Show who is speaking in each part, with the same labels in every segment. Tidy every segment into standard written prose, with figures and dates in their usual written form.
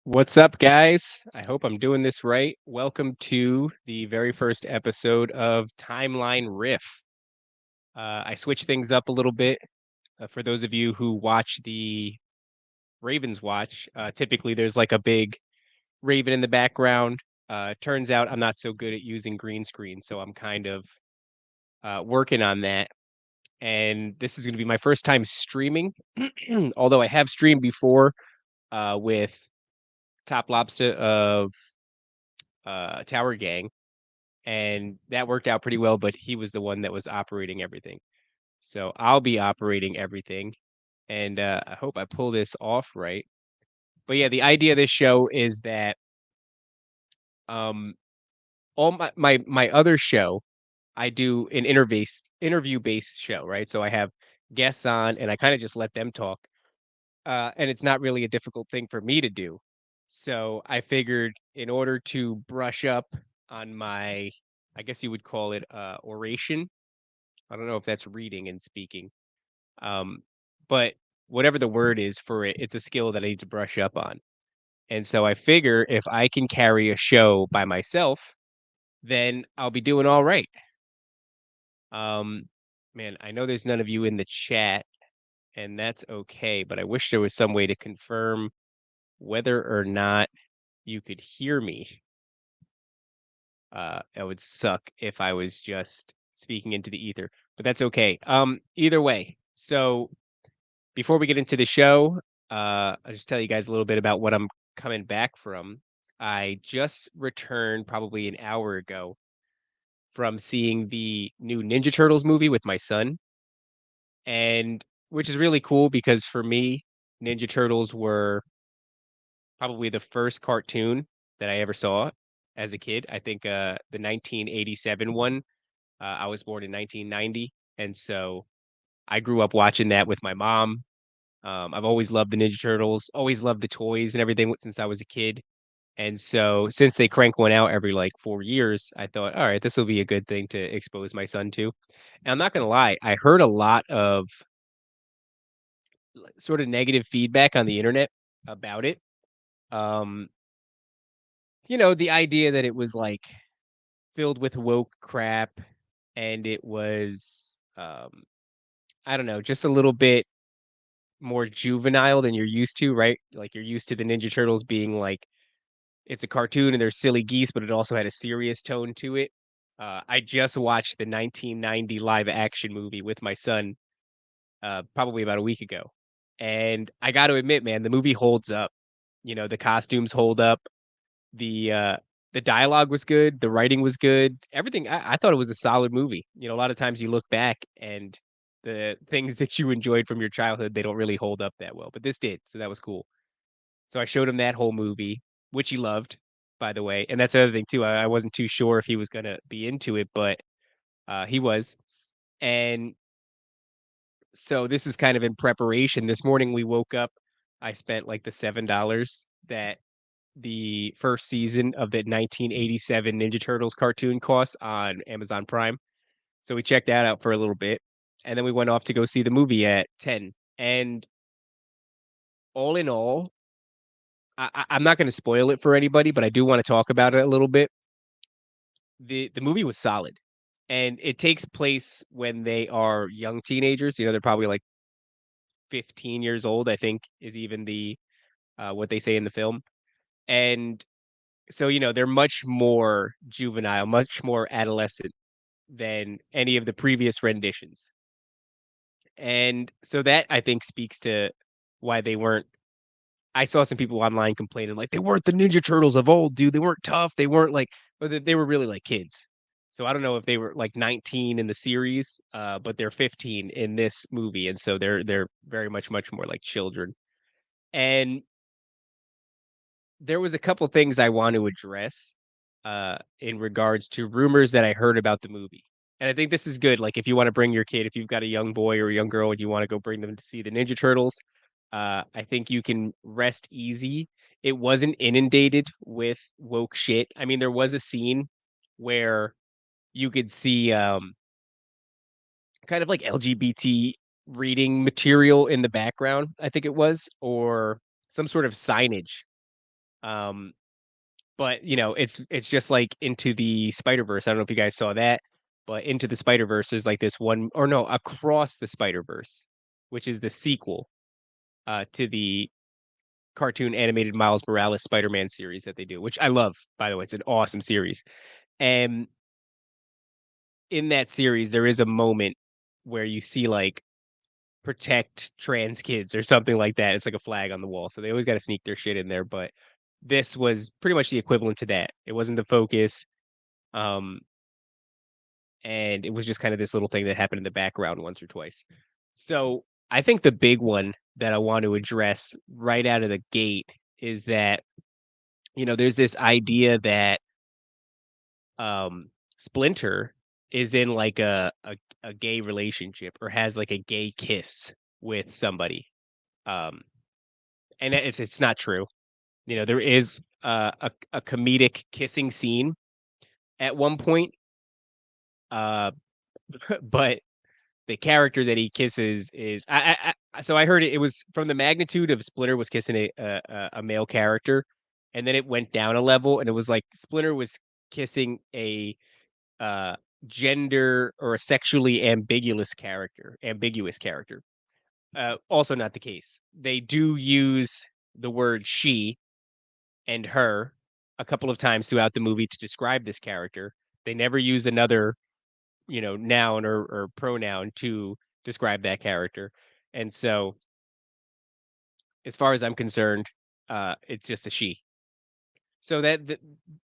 Speaker 1: What's up, guys? I hope I'm doing this right. Welcome to the very first episode of Timeline Riff. I switched things up a little bit. For those of you who watch the Ravens watch, typically there's like a big raven in the background. Turns out I'm not so good at using green screen, so I'm kind of working on that. And this is going to be my first time streaming, although I have streamed before with Top Lobster of Tower Gang, and that worked out pretty well, but he was the one that was operating everything. So I'll be operating everything, and I hope I pull this off right. But yeah, the idea of this show is that um, all my other show, I do an interview based show, right? So I have guests on, and I kind of just let them talk, and it's not really a difficult thing for me to do. So I figured in order to brush up on my, I guess you would call it oration. I don't know if that's reading and speaking. Um, but whatever the word is for it, it's a skill that I need to brush up on. And so I figure if I can carry a show by myself, then I'll be doing all right. Um, man, I know there's none of you in the chat, and that's okay, but I wish there was some way to confirm whether or not you could hear me. It would suck if I was just speaking into the ether, but that's okay. Either way, so before we get into the show, I'll just tell you guys a little bit about what I'm coming back from. I just returned probably an hour ago from seeing the new Ninja Turtles movie with my son, and which is really cool because for me, Ninja Turtles were probably the first cartoon that I ever saw as a kid. I think the 1987 one. I was born in 1990, and so I grew up watching that with my mom. I've always loved the Ninja Turtles, always loved the toys and everything since I was a kid. And so since they crank one out every like 4 years, I thought, all right, this will be a good thing to expose my son to. And I'm not gonna lie, I heard a lot of sort of negative feedback on the internet about it. Um, the idea that it was like filled with woke crap and it was I don't know, just a little bit more juvenile than you're used to, right? Like you're used to the Ninja Turtles being like it's a cartoon and they're silly geese, but it also had a serious tone to it. I just watched the 1990 live action movie with my son, probably about a week ago, and I got to admit, man, the movie holds up. The costumes hold up. The dialogue was good. The writing was good. Everything. I thought it was a solid movie. A lot of times you look back and the things that you enjoyed from your childhood, they don't really hold up that well, but this did, so that was cool. So I showed him that whole movie, which he loved, by the way. And that's the other thing too. I wasn't too sure if he was gonna be into it, but he was. And so this is kind of in preparation. This morning we woke up. I spent like the $7 that the first season of the 1987 Ninja Turtles cartoon costs on Amazon Prime. So we checked that out for a little bit, and then we went off to go see the movie at 10. And all in all, I'm not going to spoil it for anybody, but I do want to talk about it a little bit. The movie was solid, and it takes place when they are young teenagers. They're probably like 15 years old, I think, is even the what they say in the film. And so, they're much more juvenile, much more adolescent than any of the previous renditions. And so that I think speaks to why they weren't. I saw some people online complaining like they weren't the Ninja Turtles of old, dude. They weren't tough. They weren't like, but they were really like kids. So I don't know if they were like 19 in the series, but they're 15 in this movie, and so they're very much more like children. And there was a couple things I want to address in regards to rumors that I heard about the movie. And I think this is good. Like if you want to bring your kid, if you've got a young boy or a young girl and you want to go bring them to see the Ninja Turtles, I think you can rest easy. It wasn't inundated with woke shit. I mean, there was a scene where you could see kind of like LGBT reading material in the background, I think it was, or some sort of signage. Um, but, it's just like Into the Spider-Verse. I don't know if you guys saw that, but Into the Spider-Verse, there's like this one or no, Across the Spider-Verse, which is the sequel, to the cartoon animated Miles Morales Spider-Man series that they do, which I love, by the way. It's an awesome series. And in that series, there is a moment where you see, like, "Protect trans kids" or something like that. It's like a flag on the wall, so they always gotta sneak their shit in there, but this was pretty much the equivalent to that. It wasn't the focus, um, and it was just kinda this little thing that happened in the background once or twice. So, I think the big one that I want to address right out of the gate is that, there's this idea that, Splinter is in, like, a gay relationship or has, like, a gay kiss with somebody, um, and it's not true. There is a comedic kissing scene at one point, uh, but the character that he kisses is so I heard it was from the magnitude of Splinter was kissing a male character, and then it went down a level, and it was like Splinter was kissing a, uh, gender or a sexually ambiguous character. Also not the case. They do use the word "she" and "her" a couple of times throughout the movie to describe this character. They never use another, noun or pronoun to describe that character. And so, as far as I'm concerned, it's just a she. So that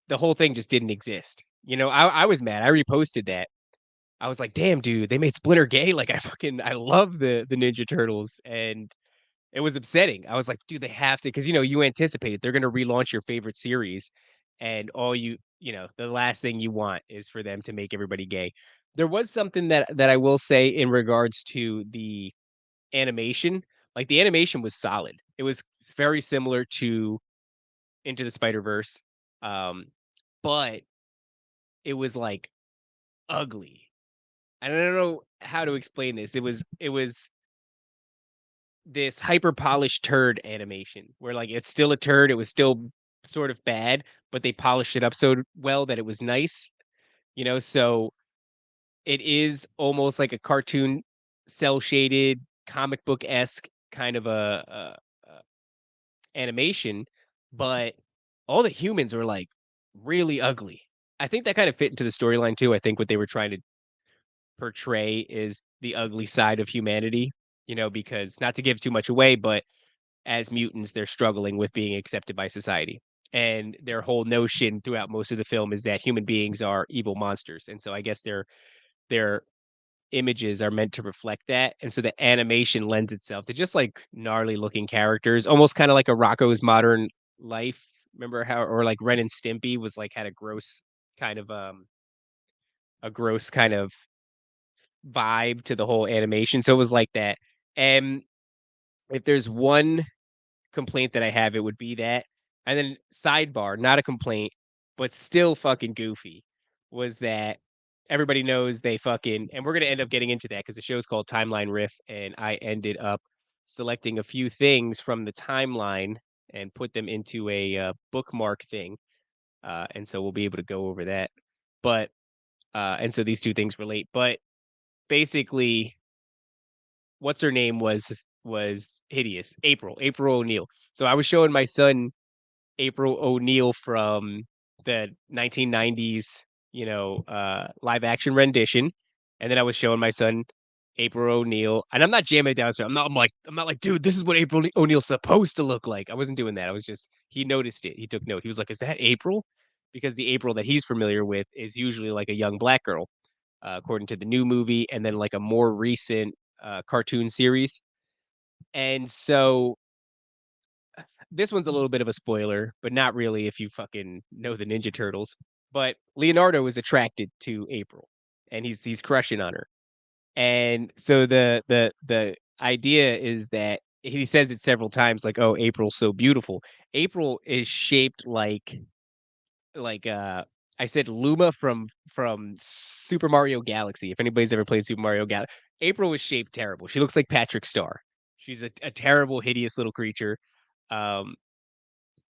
Speaker 1: the whole thing just didn't exist. I was mad. I reposted that. I was like, "Damn, dude, they made Splinter gay." Like I love the Ninja Turtles, and it was upsetting. I was like, "Dude, they have to," because you anticipate it. They're gonna relaunch your favorite series, and the last thing you want is for them to make everybody gay. There was something that I will say in regards to the animation. Like, the animation was solid. It was very similar to Into the Spider-Verse, um, but it was, like, ugly. And I don't know how to explain this. It was this hyper polished turd animation where, like, it's still a turd, it was still sort of bad, but they polished it up so well that it was nice, so it is almost like a cartoon cell shaded comic book-esque kind of a animation, but all the humans were, like, really ugly. I think that kind of fit into the storyline too. I think what they were trying to portray is the ugly side of humanity, because not to give too much away, but as mutants, they're struggling with being accepted by society. And their whole notion throughout most of the film is that human beings are evil monsters. And so I guess their images are meant to reflect that. And so the animation lends itself to just like gnarly looking characters, almost kind of like a Rocco's Modern Life. Remember how, or like Ren and Stimpy was like had kind of a gross kind of vibe to the whole animation. So it was like that. And if there's one complaint that I have, it would be that. And then sidebar, not a complaint, but still fucking goofy, was that everybody knows they fucking and we're gonna end up getting into that because the show's called Timeline Riff, and I ended up selecting a few things from the timeline and put them into a bookmark thing. And so we'll be able to go over that. But and so these two things relate. But basically what's her name was hideous. April O'Neil. So I was showing my son April O'Neil from the 1990s, live action rendition, and then I was showing my son April O'Neil, and I'm not jamming it down. So I'm not like, dude, this is what April O'Neil's supposed to look like. I wasn't doing that. I was just he noticed it. He took note. He was like, "Is that April?" Because the April that he's familiar with is usually like a young black girl, according to the new movie, and then like a more recent cartoon series. And so this one's a little bit of a spoiler, but not really if you fucking know the Ninja Turtles. But Leonardo is attracted to April, and he's crushing on her. And so the idea is that he says it several times, like, "Oh, April's so beautiful." April is shaped like I said Luma from Super Mario Galaxy. If anybody's ever played Super Mario Galaxy, April was shaped terrible. She looks like Patrick Star. She's a terrible, hideous little creature. Um,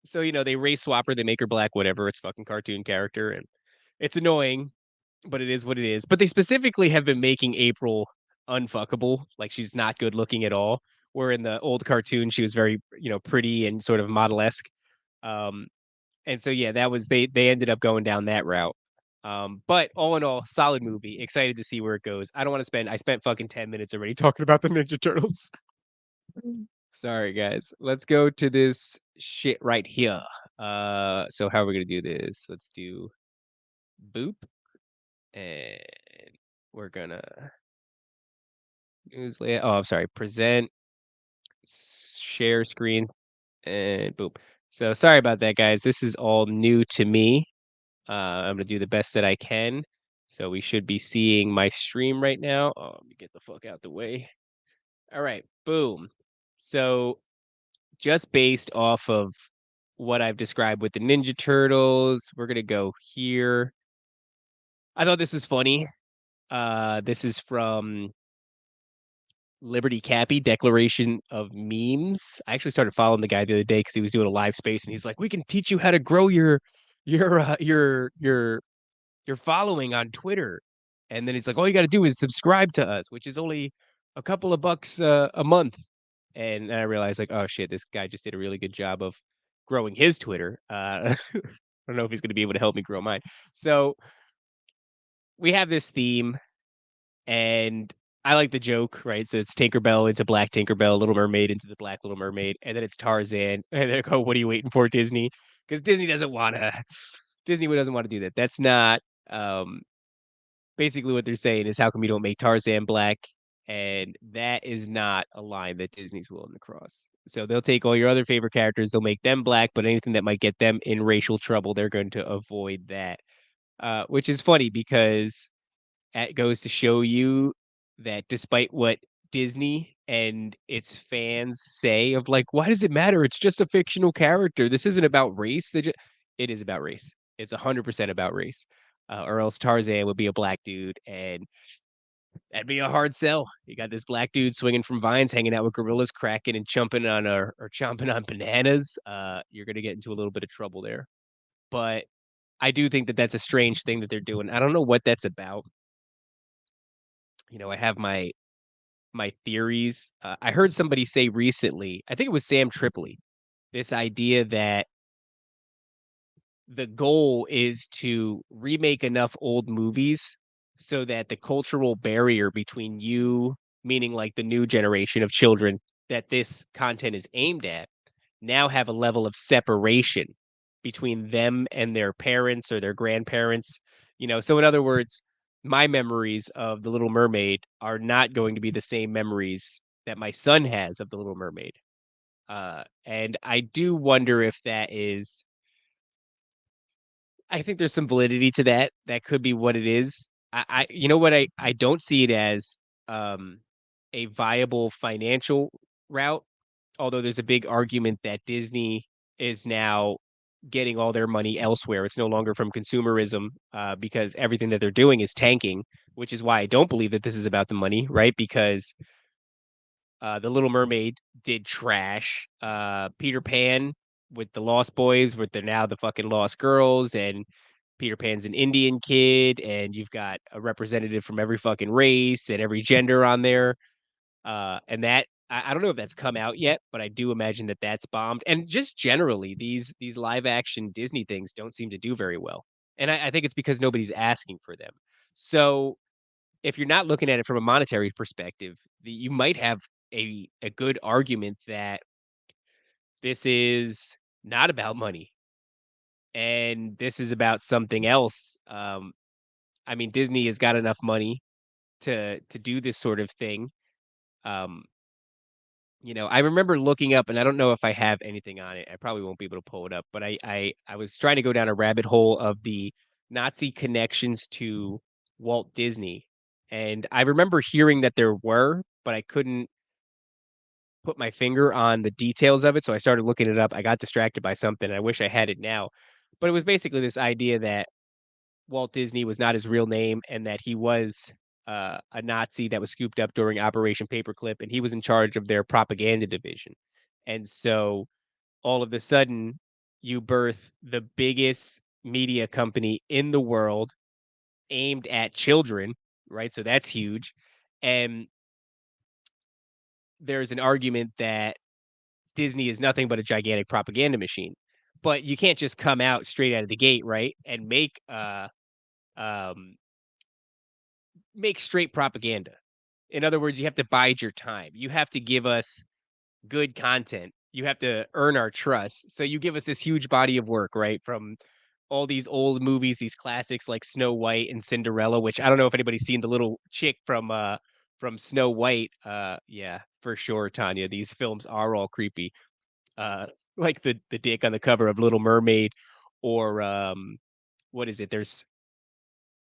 Speaker 1: So, they race swap her, they make her black, whatever. It's fucking cartoon character, and it's annoying, but it is what it is. But they specifically have been making April unfuckable. Like she's not good looking at all. Where in the old cartoon she was very, pretty and sort of model-esque. Um, and so yeah, that was they ended up going down that route. But all in all, solid movie. Excited to see where it goes. I don't want to spend I spent fucking 10 minutes already talking about the Ninja Turtles. Sorry guys. Let's go to this shit right here. So how are we gonna do this? Let's do boop, and we're gonna news layout. Oh, I'm sorry. Present, share screen, and boop. So sorry about that, guys. This is all new to me. I'm gonna do the best that I can. So we should be seeing my stream right now. Oh, let me get the fuck out the way. All right, boom. So just based off of what I've described with the Ninja Turtles, we're gonna go here. I thought this was funny. This is from Liberty Cappy, Declaration of Memes. I actually started following the guy the other day because he was doing a live space, and he's like, "We can teach you how to grow your uh, your your your following on Twitter." And then he's like, "All you got to do is subscribe to us, which is only a couple of bucks a month." And I realized, like, oh shit, this guy just did a really good job of growing his Twitter. I don't know if he's going to be able to help me grow mine. So we have this theme, and I like the joke, right? So it's Tinkerbell into Black Tinkerbell, Little Mermaid into the Black Little Mermaid, and then it's Tarzan, and they go, "What are you waiting for, Disney?" Because Disney doesn't want to. Disney doesn't want to do that. That's not um, basically what they're saying is, how come you don't make Tarzan black? And that is not a line that Disney's willing to cross. So they'll take all your other favorite characters, they'll make them black, but anything that might get them in racial trouble, they're going to avoid that. Which is funny because that goes to show you that despite what Disney and its fans say of like, why does it matter? It's just a fictional character. This isn't about race. It is about race. It's 100% about race. Or else Tarzan would be a black dude, and that'd be a hard sell. You got this black dude swinging from vines, hanging out with gorillas, cracking and chumping on or chomping on bananas. You're gonna get into a little bit of trouble there. But I do think that that's a strange thing that they're doing. I don't know what that's about. I have my theories. I heard somebody say recently, I think it was Sam Tripoli, this idea that the goal is to remake enough old movies so that the cultural barrier between you, meaning like the new generation of children that this content is aimed at, now have a level of separation between them and their parents or their grandparents. So in other words, my memories of The Little Mermaid are not going to be the same memories that my son has of The Little Mermaid. And I do wonder if that is I think there's some validity to that. That could be what it is. You know what, I don't see it as, um, a viable financial route, although there's a big argument that Disney is now getting all their money elsewhere. It's no longer from consumerism, because everything that they're doing is tanking, which is why I don't believe that this is about the money, right? Because The Little Mermaid did trash. Peter Pan with the Lost Boys, with the now the fucking Lost Girls, and Peter Pan's an Indian kid, and you've got a representative from every fucking race and every gender on there. And that I don't know if that's come out yet, but I do imagine that that's bombed. And just generally, these live action Disney things don't seem to do very well. And I think it's because nobody's asking for them. So if you're not looking at it from a monetary perspective, you might have a good argument that this is not about money and this is about something else. I mean, Disney has got enough money to do this sort of thing. Um, I remember looking up, and I don't know if I have anything on it. I probably won't be able to pull it up, but I was trying to go down a rabbit hole of the Nazi connections to Walt Disney, and I remember hearing that there were, but I couldn't put my finger on the details of it. So I started looking it up. I got distracted by something. I wish I had it now, but it was basically this idea that Walt Disney was not his real name and that he was a Nazi that was scooped up during Operation Paperclip, and he was in charge of their propaganda division. And so all of a sudden, you birth the biggest media company in the world aimed at children, right? So that's huge. And there's an argument that Disney is nothing but a gigantic propaganda machine. But you can't just come out straight out of the gate, right? And um make straight propaganda. In other words, you have to bide your time. You have to give us good content. You have to earn our trust. So you give us this huge body of work, right? From all these old movies, these classics like Snow White and Cinderella, which I don't know if anybody's seen the little chick from Snow White. Yeah, for sure, Tanya. These films are all creepy. Uh like the dick on the cover of Little Mermaid or what is it? There's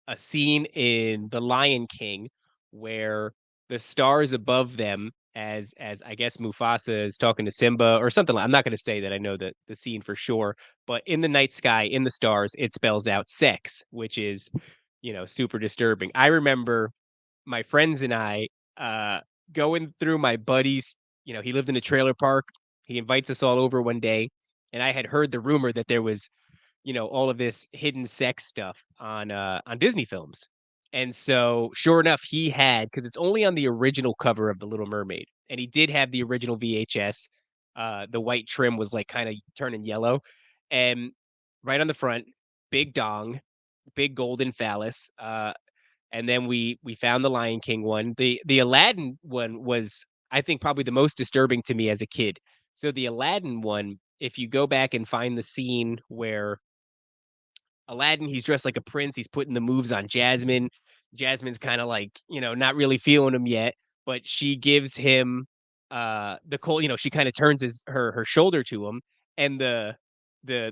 Speaker 1: a scene in The Lion King where the stars above them as I guess Mufasa is talking to Simba or something I'm not gonna say that I know the scene for sure, but in the night sky, in the stars, it spells out sex, which is, super disturbing. I remember my friends and I, uh, going through my buddy's he lived in a trailer park. He invites us all over one day, and I had heard the rumor that there was all of this hidden sex stuff on Disney films. And so, sure enough, he had because it's only on the original cover of The Little Mermaid, and he did have the original VHS. The white trim was like kind of turning yellow, and right on the front, big dong, big golden phallus. And then we found the Lion King one. The Aladdin one was, I think, probably the most disturbing to me as a kid. So the Aladdin one, if you go back and find the scene where Aladdin, he's dressed like a prince, he's putting the moves on Jasmine. Jasmine's kinda like, not really feeling him yet, but she gives him, the cold she kinda turns her shoulder to him, and the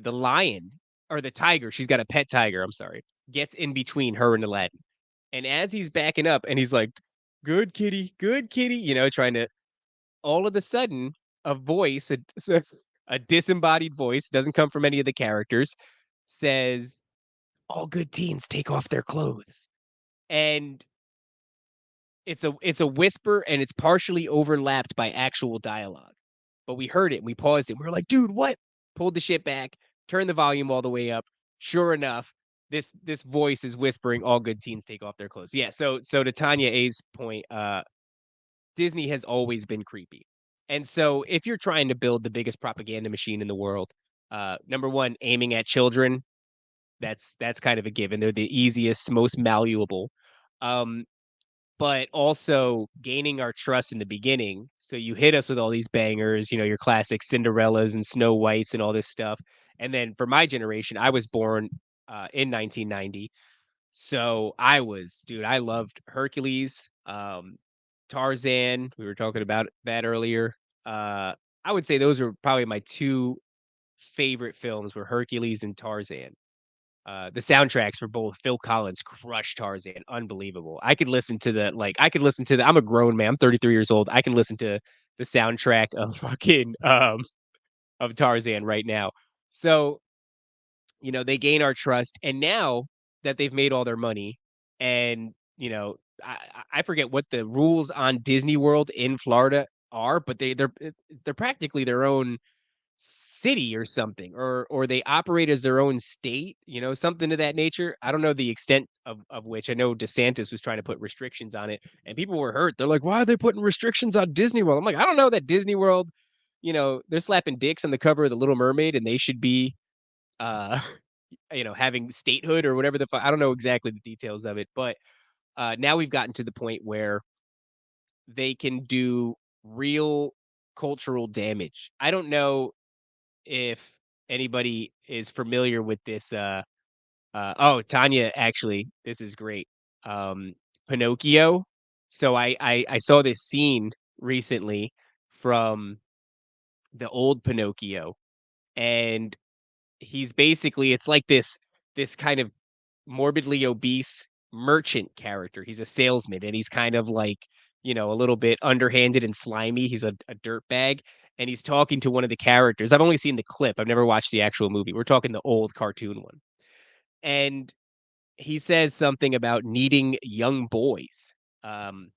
Speaker 1: lion or the tiger, she's got a pet tiger, I'm sorry, gets in between her and Aladdin. And as he's backing up and he's like, good kitty," trying to all of a sudden, a voice, a disembodied voice, doesn't come from any of the characters, says, all good teens take off their clothes. And it's a whisper and it's partially overlapped by actual dialogue. But we heard it and we paused it. We were like, dude, what? Pulled the shit back, turned the volume all the way up. Sure enough, this voice is whispering all good teens take off their clothes. Yeah, so to Tanya A's point, Disney has always been creepy. And so if you're trying to build the biggest propaganda machine in the world, number one, aiming at children, that's kind of a given. They're the easiest, most malleable. Um, but also gaining our trust in the beginning. So you hit us with all these bangers, your classic Cinderellas and Snow Whites and all this stuff. And then for my generation, I was born in 1990. So dude, I loved Hercules, Tarzan. We were talking about that earlier. Uh, I would say those were probably my two favorite films were Hercules and Tarzan. The soundtracks for both Phil Collins crushed Tarzan, unbelievable. I could listen to the I'm a grown man, I'm 33 years old. I can listen to the soundtrack of of Tarzan right now. So, they gain our trust, and now that they've made all their money and, I forget what the rules on Disney World in Florida are, but they're practically their own city or something, or they operate as their own state, something to that nature. I don't know the extent of which. I know DeSantis was trying to put restrictions on it, and people were hurt. They're like, "Why are they putting restrictions on Disney World?" I'm like, "I don't know that Disney World, they're slapping dicks on the cover of The Little Mermaid, and they should be, uh, having statehood or whatever I don't know exactly the details of it, but now we've gotten to the point where they can do real cultural damage. I don't know if anybody is familiar with this, oh, Tanya, actually, this is great. Um, Pinocchio. So I saw this scene recently from the old Pinocchio, and he's basically it's like this kind of morbidly obese merchant character. He's a salesman and he's kind of like, a little bit underhanded and slimy. He's a dirtbag and he's talking to one of the characters. I've only seen the clip. I've never watched the actual movie. We're talking the old cartoon one. And he says something about needing young boys. Um,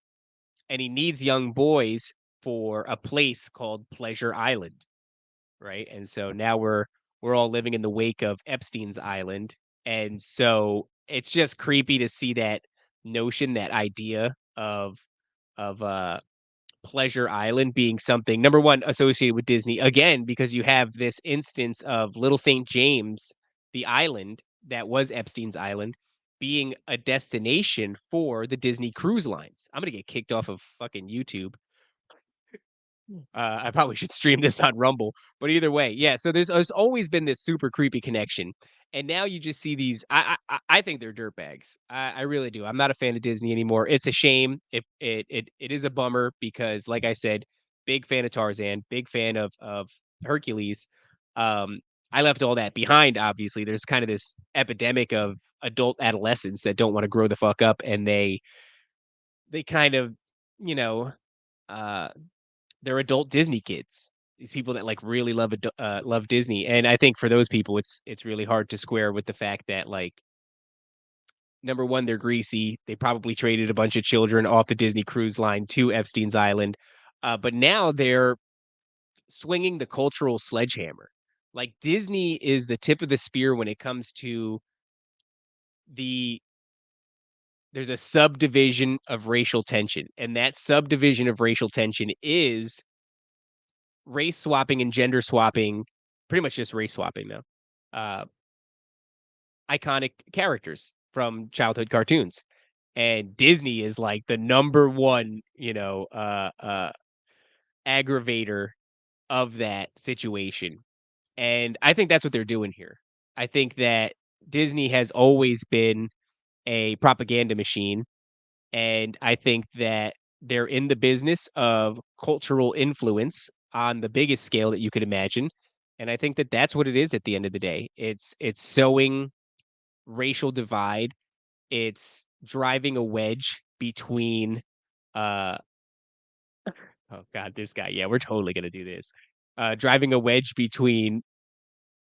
Speaker 1: and he needs young boys for a place called Pleasure Island, right? And so now we're all living in the wake of Epstein's Island, and so it's just creepy to see that notion, that idea of Pleasure Island being something, number 1, associated with Disney, again, because you have this instance of Little St. James, the island that was Epstein's Island, being a destination for the Disney Cruise Lines. I'm gonna get kicked off of fucking YouTube. I probably should stream this on Rumble, but either way, yeah. So there's always been this super creepy connection, and now you just see these. I think they're dirtbags. I really do. I'm not a fan of Disney anymore. It's a shame. It is a bummer because, like I said, big fan of Tarzan, big fan of Hercules. Um, I left all that behind. Obviously, there's kind of this epidemic of adult adolescents that don't want to grow the fuck up, and they kind of, you know, uh they're adult Disney kids. These people that, like, really love Disney, and I think for those people, it's really hard to square with the fact that, like, number 1, they're greasy, they probably traded a bunch of children off the Disney Cruise Line to Epstein's Island, but now they're swinging the cultural sledgehammer. Like, Disney is the tip of the spear when it comes to the there's a subdivision of racial tension, and that subdivision of racial tension is race swapping and gender swapping, pretty much just race swapping now, uh, iconic characters from childhood cartoons. And Disney is like the number one, aggravator of that situation. And I think that's what they're doing here. I think that Disney has always been a propaganda machine. And I think that they're in the business of cultural influence on the biggest scale that you could imagine. And I think that that's what it is at the end of the day. It's sowing racial divide. It's driving a wedge between uh oh god, this guy. Yeah, we're totally going to do this. Driving a wedge between,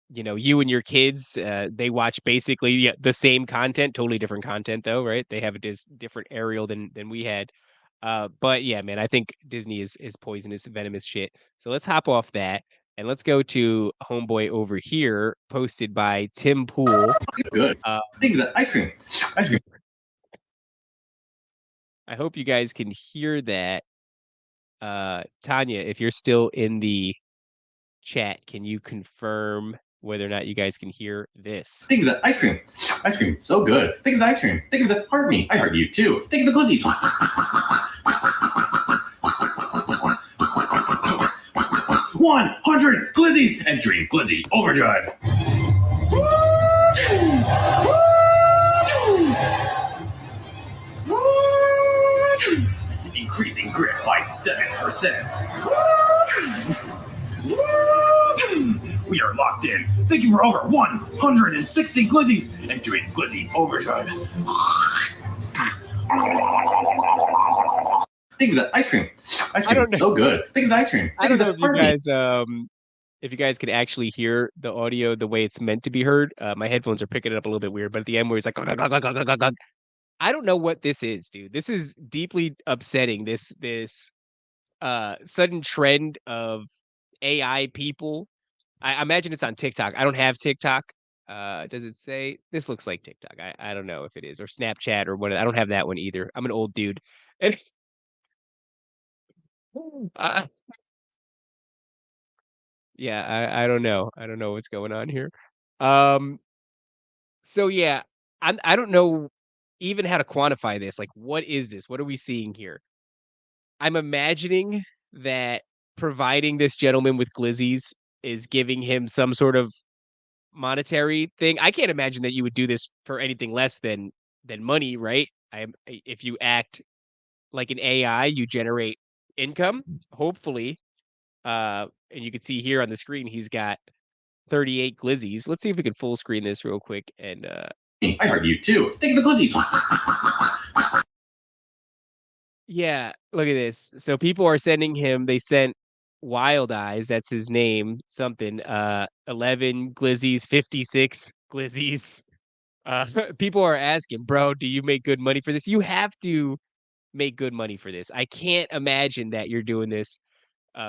Speaker 1: you and your kids. They watch basically, yeah, the same content, totally different content though, right? They have a different aerial than we had. But yeah, man, I think Disney is poisonous, venomous shit. So let's hop off that and let's go to Homeboy over here, posted by Tim Pool.
Speaker 2: Good.
Speaker 1: Uh,
Speaker 2: Think of the ice cream. Ice cream.
Speaker 1: I hope you guys can hear that. Tanya, if you're still in the chat, can you confirm whether or not you guys can hear this?
Speaker 2: Think of the ice cream. Ice cream. So good. Think of the ice cream. Think of the heart me. I heart you too. Think of the glizzies. 100 glizzies entering glizzy overdrive. Increasing grip by 7%. We are locked in. Thank you for over 160 glizzies entering glizzy overdrive. Think of the ice cream. Ice cream. So good. Think of the ice cream.
Speaker 1: I
Speaker 2: Think
Speaker 1: don't
Speaker 2: of
Speaker 1: know
Speaker 2: the
Speaker 1: if you guys could actually hear the audio the way it's meant to be heard. My headphones are picking it up a little bit weird, but at the end where he's like, I don't know what this is, dude. This is deeply upsetting. This sudden trend of AI people. I imagine it's on TikTok. I don't have TikTok. Does it say this looks like TikTok? I don't know if it is, or Snapchat or what. I don't have that one either. I'm an old dude. And uh, yeah, I don't know. I don't know what's going on here. Um, so yeah, I don't know even how to quantify this. Like, what is this? What are we seeing here? I'm imagining that providing this gentleman with glizzies is giving him some sort of monetary thing. I can't imagine that you would do this for anything less than money, right? If you act like an AI, you generate income, hopefully. And you can see here on the screen, he's got 38 glizzies. Let's see if we can full screen this real quick. And
Speaker 2: I heard you too. Think of the glizzies.
Speaker 1: yeah, look at this. So people are sending him. They sent Wild Eyes. That's his name. Something. 11 glizzies, 56 glizzies. People are asking, bro, do you make good money for this? You have to make good money for this. I can't imagine that you're doing this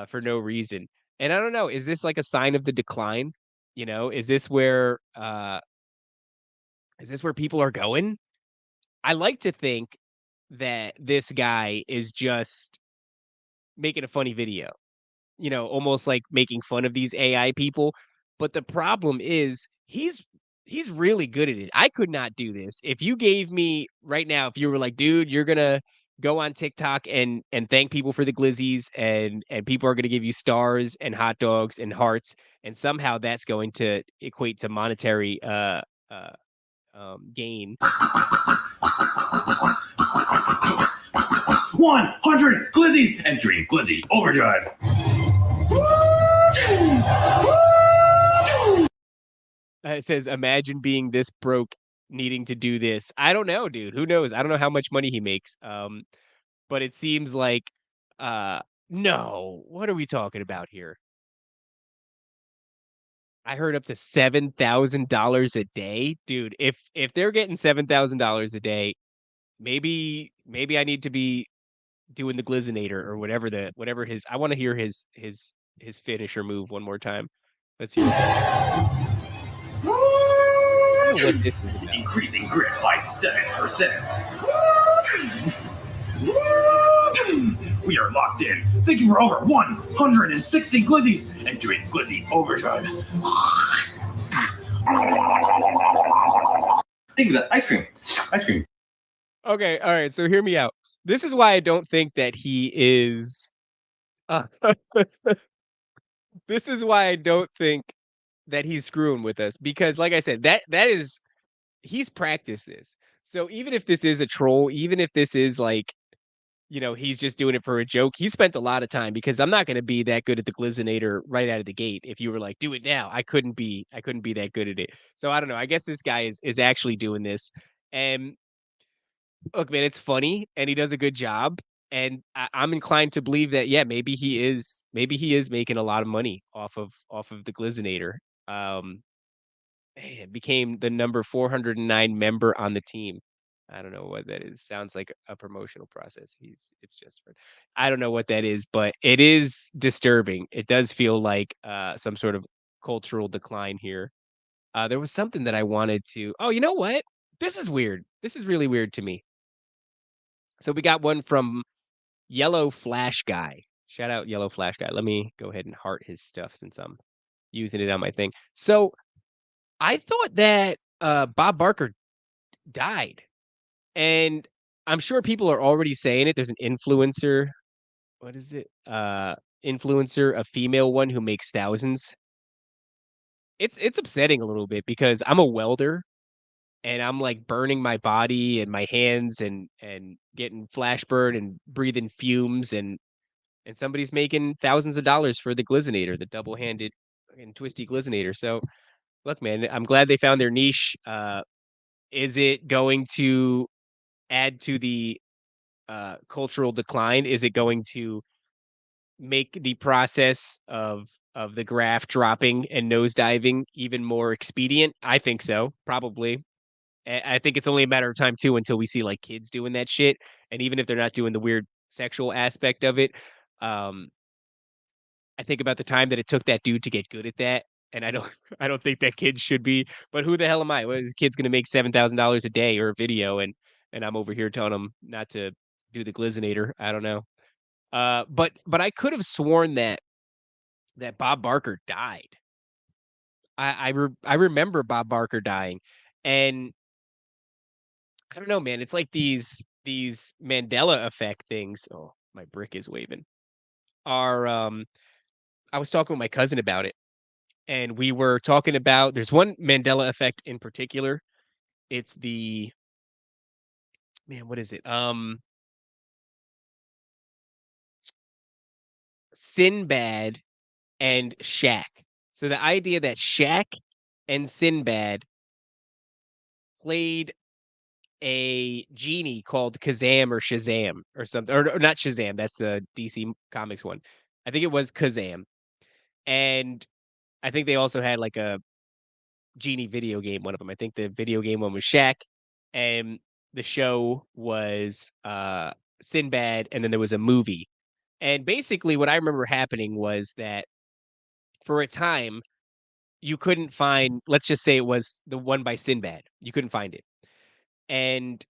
Speaker 1: for no reason. And I don't know, is this like a sign of the decline You know, is this where people are going? I like to think that this guy is just making a funny video, you know, almost like making fun of these AI people. But the problem is he's really good at it. I could not do this. If you gave me right now, if you were like, dude, you're gonna go on TikTok and thank people for the glizzies and people are gonna give you stars and hot dogs and hearts, and somehow that's going to equate to monetary uh gain.
Speaker 2: 100 glizzies entering glizzy overdrive.
Speaker 1: It says, "Imagine being this broke, needing to do this." I don't know, dude. Who knows? I don't know how much money he makes. But it seems like, uh, no. What are we talking about here? I heard up to $7,000 a day, dude. If they're getting $7,000 a day, maybe I need to be doing the Glizzinator or whatever his. I want to hear his finisher move one more time. Let's hear it. I don't know what this is about.
Speaker 2: Increasing grip by 7%. We are locked in. Thank you for over 160 glizzies entering glizzy overdrive. Think of that ice cream. Ice cream.
Speaker 1: Okay, all right, so hear me out. This is why I don't think that he is uh, this is why I don't think that he's screwing with us because like I said, that is he's practiced this. So even if this is a troll, even if this is like, you know, he's just doing it for a joke, he spent a lot of time because I'm not gonna be that good at the Glizzinator right out of the gate. If you were like, "Do it now," I couldn't be that good at it. So I don't know, I guess this guy is actually doing this, and look, man, it's funny and he does a good job. And I'm inclined to believe that, yeah, maybe he is making a lot of money off of the Glizzinator. Um, Man, became the number 409 member on the team. I don't know what that is. Sounds like a promotional process. It's just for, I don't know what that is, but it is disturbing. It does feel like some sort of cultural decline here. There was something that I wanted to. Oh, you know what? This is weird. This is really weird to me. So we got one from Yellow Flash Guy. Shout out Yellow Flash Guy. Let me go ahead and heart his stuff since I'm using it on my thing. So I thought that Bob Barker died, and I'm sure people are already saying it. There's an influencer. What is it? Influencer, a female one who makes thousands. It's upsetting a little bit because I'm a welder and I'm like burning my body and my hands and getting flash burn and breathing fumes and somebody's making thousands of dollars for the Glizzinator, the double-handed and twisty Glizzinator. So, look, man, I'm glad they found their niche. Is it going to add to the cultural decline? Is it going to make the process of the graph dropping and nosediving even more expedient? I think so, probably. I think it's only a matter of time too until we see like kids doing that shit. And even if they're not doing the weird sexual aspect of it, um, I think about the time that it took that dude to get good at that, and I don't I don't think that kid should be, but who the hell am I? What, this kid's gonna make $7,000 a day or a video, and I'm over here telling him not to do the Glizzinator. I don't know. But I could have sworn that Bob Barker died. I remember Bob Barker dying, and I don't know, man. It's like these Mandela effect things. Oh, my brick is waving. Are I was talking with my cousin about it and we were talking about there's one Mandela effect in particular. It's the man, what is it? Sinbad and Shaq. So the idea that Shaq and Sinbad played a genie called Kazam or Shazam or something, or not Shazam. That's the DC Comics one. I think it was Kazam, and I think they also had like a genie video game, one of them. I think the video game one was Shaq, and the show was, Sinbad, and then there was a movie. And basically what I remember happening was that for a time you couldn't find, let's just say it was the one by Sinbad. You couldn't find it. And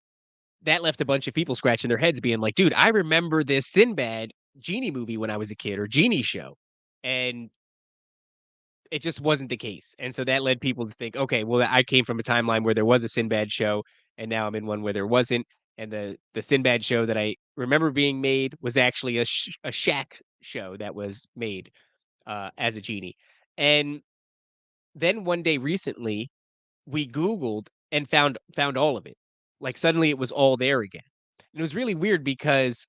Speaker 1: that left a bunch of people scratching their heads being like, "Dude, I remember this Sinbad genie movie when I was a kid or genie show." And it just wasn't the case. And so that led people to think, "Okay, well, I came from a timeline where there was a Sinbad show, and now I'm in one where there wasn't." And the Sinbad show that I remember being made was actually a Shaq show that was made as a genie. And then one day recently, we Googled and found all of it. Like suddenly it was all there again. And it was really weird because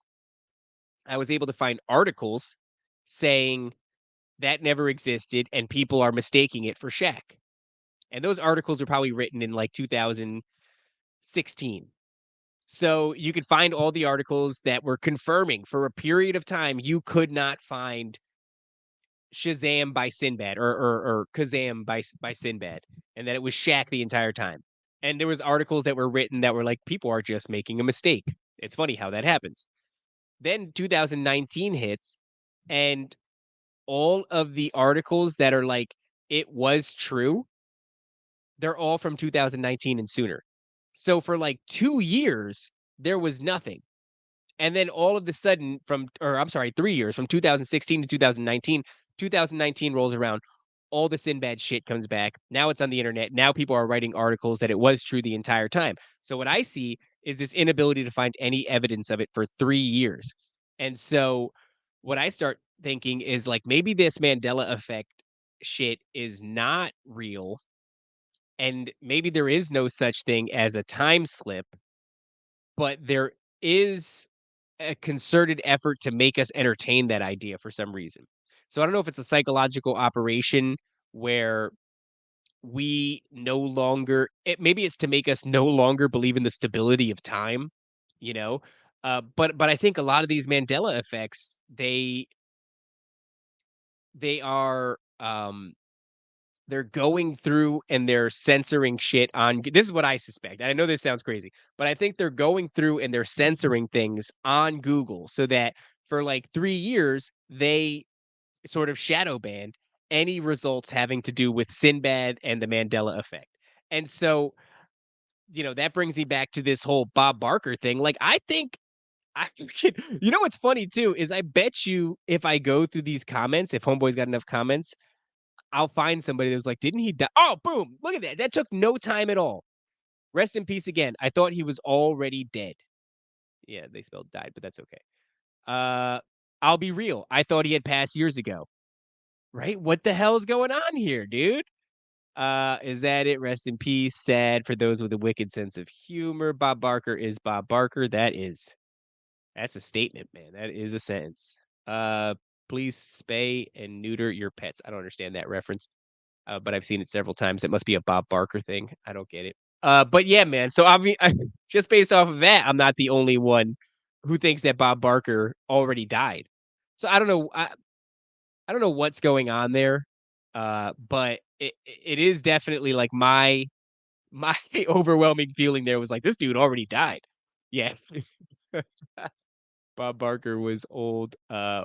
Speaker 1: I was able to find articles saying that never existed and people are mistaking it for Shaq. And those articles were probably written in like 2016. So you could find all the articles that were confirming for a period of time you could not find Shazam by Sinbad or Kazam by Sinbad, and that it was Shaq the entire time. And there was articles that were written that were like, people are just making a mistake. It's funny how that happens. Then 2019 hits, and all of the articles that are like, it was true, they're all from 2019 and sooner. So for like 2 years, there was nothing. And then all of the sudden or I'm sorry, 3 years from 2016 to 2019, 2019 rolls around. All the Sinbad shit comes back. Now it's on the internet. Now people are writing articles that it was true the entire time. So what I see is this inability to find any evidence of it for 3 years. And so what I start thinking is like maybe this Mandela effect shit is not real. And maybe there is no such thing as a time slip, but there is a concerted effort to make us entertain that idea for some reason. So I don't know if it's a psychological operation where we no longer maybe it's to make us no longer believe in the stability of time, you know? But I think a lot of these Mandela effects, they are they're going through and they're censoring shit on this is what I suspect. I know this sounds crazy, but I think they're going through and they're censoring things on Google so that for like 3 years, they sort of shadow banned any results having to do with Sinbad and the Mandela effect. And so, that brings me back to this whole Bob Barker thing. Like, I think I what's funny too is I bet you if I go through these comments, if Homeboy's got enough comments, I'll find somebody that was like, "Didn't he die?" Oh, boom! Look at that. That took no time at all. Rest in peace again. I thought he was already dead. Yeah, they spelled died, but that's okay. Uh, I'll be real. I thought he had passed years ago. Right? What the hell is going on here, dude? Is that it? Rest in peace. Sad for those with a wicked sense of humor. Bob Barker is Bob Barker. That's a statement, man. That is a sentence. Uh, please spay and neuter your pets. I don't understand that reference. But I've seen it several times. It must be a Bob Barker thing. I don't get it. But yeah, man. So I mean, just based off of that, I'm not the only one who thinks that Bob Barker already died. So I don't know. I don't know what's going on there. But it is definitely like my overwhelming feeling there was like this dude already died. Yes. Bob Barker was old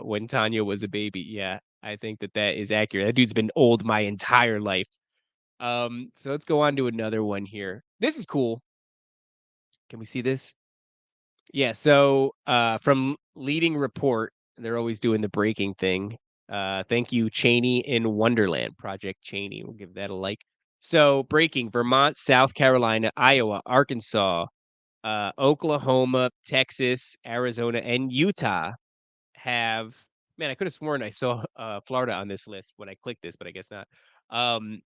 Speaker 1: when Tanya was a baby. Yeah, I think that that is accurate. That dude's been old my entire life. So let's go on to another one here. This is cool. Can we see this? Yeah, so from leading report, they're always doing the breaking thing. Thank you, Cheney in Wonderland, Project Cheney. We'll give that a like. So breaking Vermont, South Carolina, Iowa, Arkansas, Oklahoma, Texas, Arizona, and Utah have man, I could have sworn I saw Florida on this list when I clicked this, but I guess not. Um,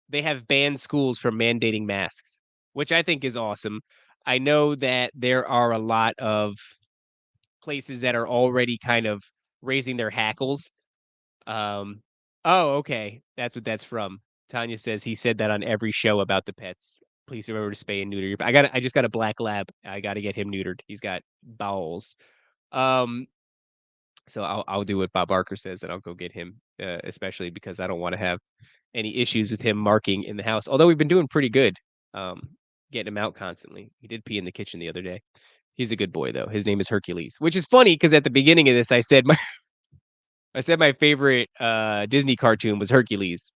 Speaker 1: they have banned schools from mandating masks, which I think is awesome. I know that there are a lot of places that are already kind of raising their hackles. Um, oh, okay. That's what that's from. Tanya says he said that on every show about the pets. Please remember to spay and neuter your I just got a black lab. I gotta get him neutered. He's got bowels. Um, so I'll do what Bob Barker says and I'll go get him, especially because I don't want to have any issues with him marking in the house. Although we've been doing pretty good, um, getting him out constantly. He did pee in the kitchen the other day. He's a good boy though. His name is Hercules, which is funny because at the beginning of this, I said my I said my favorite Disney cartoon was Hercules.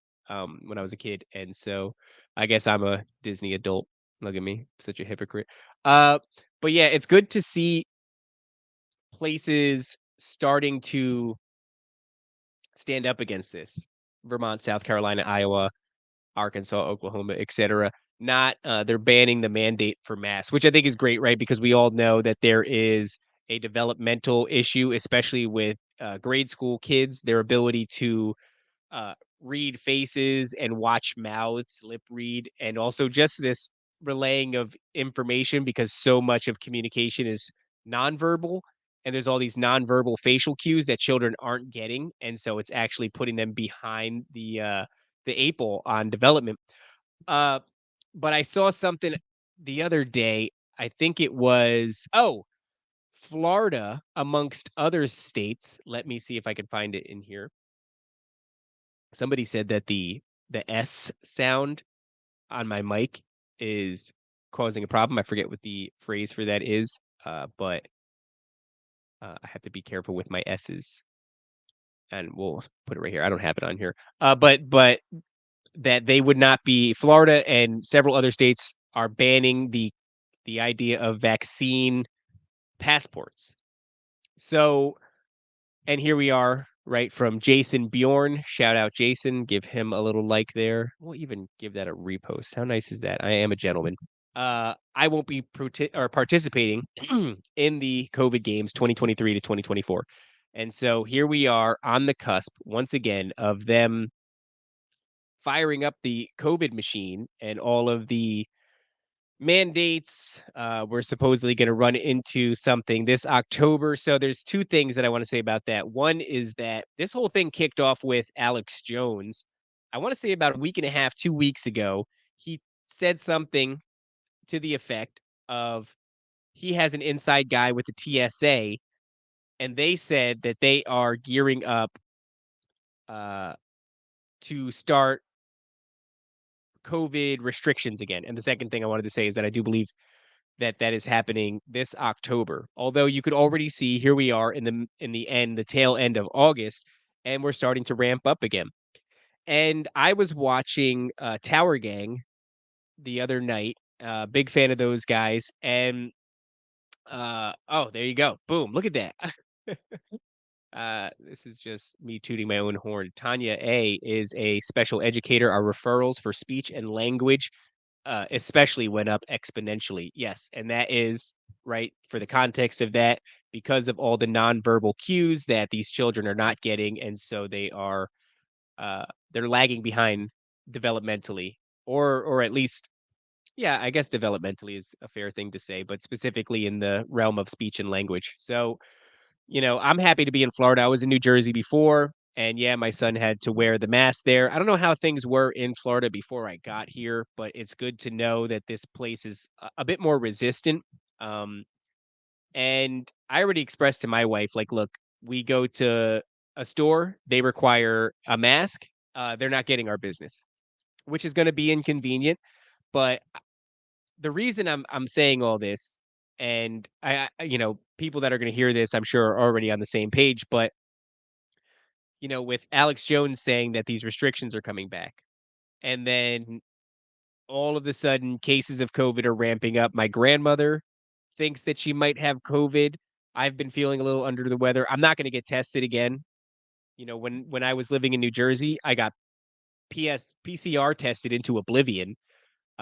Speaker 1: when I was a kid, and so I guess I'm a Disney adult. Look at me, such a hypocrite. Uh, but yeah, it's good to see places starting to stand up against this. Vermont, South Carolina, Iowa, Arkansas, Oklahoma, etc. Not they're banning the mandate for masks, which I think is great, right? Because we all know that there is a developmental issue, especially with grade school kids, their ability to uh, read faces and watch mouths, lip read, and also just this relaying of information because so much of communication is nonverbal. And there's all these nonverbal facial cues that children aren't getting, and so it's actually putting them behind the eight ball on development. Uh, but I saw something the other day. I think it was Florida, amongst other states. Let me see if I can find it in here. Somebody said that the S sound on my mic is causing a problem. I forget what the phrase for that is, but I have to be careful with my S's, and we'll put it right here. I don't have it on here, but that they would not be Florida and several other states are banning the idea of vaccine passports. So and here we are, right, from Jason Bjorn. Shout out Jason. Give him a little like there. We'll even give that a repost. How nice is that? I am a gentleman. I won't be participating in the COVID games 2023 to 2024. And so here we are on the cusp once again of them firing up the COVID machine and all of the mandates. We're supposedly going to run into something this October. So there's two things that I want to say about that. One is that this whole thing kicked off with Alex Jones. I want to say about a week and a half, 2 weeks ago, he said something to the effect of he has an inside guy with the TSA, and they said that they are gearing up uh, to start COVID restrictions again. And the second thing I wanted to say is that I do believe that that is happening this October. Although you could already see here we are in the end, the tail end of August, and we're starting to ramp up again. And I was watching Tower Gang the other night. Big fan of those guys. And oh, there you go. Boom. Look at that. This is just me tooting my own horn. Tanya A is a special educator. Our referrals for speech and language especially went up exponentially. Yes, and that is right for the context of that because of all the nonverbal cues that these children are not getting, and so they're lagging behind developmentally, or at least yeah, I guess developmentally is a fair thing to say, but specifically in the realm of speech and language. So I'm happy to be in Florida. I was in New Jersey before, and yeah, my son had to wear the mask there. I don't know how things were in Florida before I got here, but it's good to know that this place is a bit more resistant. Um, and I already expressed to my wife, like, look, we go to a store, they require a mask. They're not getting our business, which is going to be inconvenient. But the reason I'm saying all this, and people that are going to hear this, I'm sure are already on the same page, but with Alex Jones saying that these restrictions are coming back, and then all of a sudden cases of COVID are ramping up. My grandmother thinks that she might have COVID. I've been feeling a little under the weather. I'm not going to get tested again. When I was living in New Jersey, I got PCR tested into oblivion.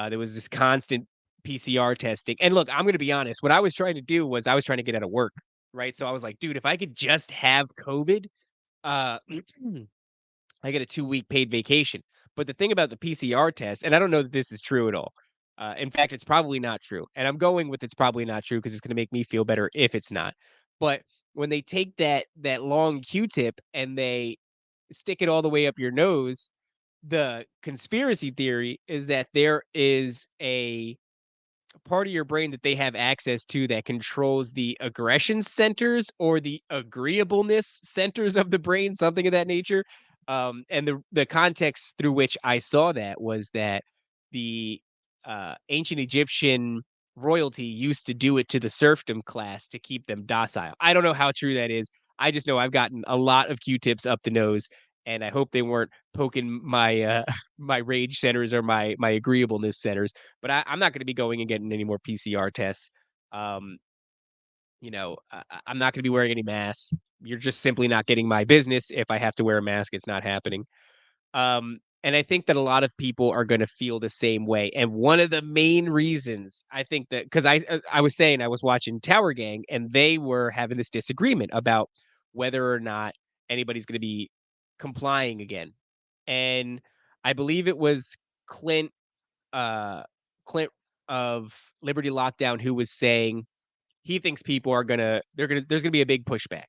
Speaker 1: There was this constant PCR testing. And look, I'm going to be honest. What I was trying to do was I was trying to get out of work, right? So I was like, dude, if I could just have COVID, uh, I get a 2-week paid vacation. But the thing about the PCR test, and I don't know that this is true at all. In fact, it's probably not true. And I'm going with it's probably not true because it's going to make me feel better if it's not. But when they take that long Q-tip and they stick it all the way up your nose, the conspiracy theory is that there is a part of your brain that they have access to that controls the aggression centers or the agreeableness centers of the brain, something of that nature. And the context through which I saw that was that the ancient Egyptian royalty used to do it to the serfdom class to keep them docile. I don't know how true that is. I just know I've gotten a lot of Q-tips up the nose, and I hope they weren't poking my, my rage centers or my agreeableness centers, but I'm not gonna be going and getting any more PCR tests. Um, I'm not gonna be wearing any masks. You're just simply not getting my business. If I have to wear a mask, it's not happening. And I think that a lot of people are gonna feel the same way, and one of the main reasons I think that because I was saying I was watching Tower Gang, and they were having this disagreement about whether or not anybody's gonna be complying again. And I believe it was Clint, uh, Clint of Liberty Lockdown who was saying he thinks people are gonna there's gonna be a big pushback.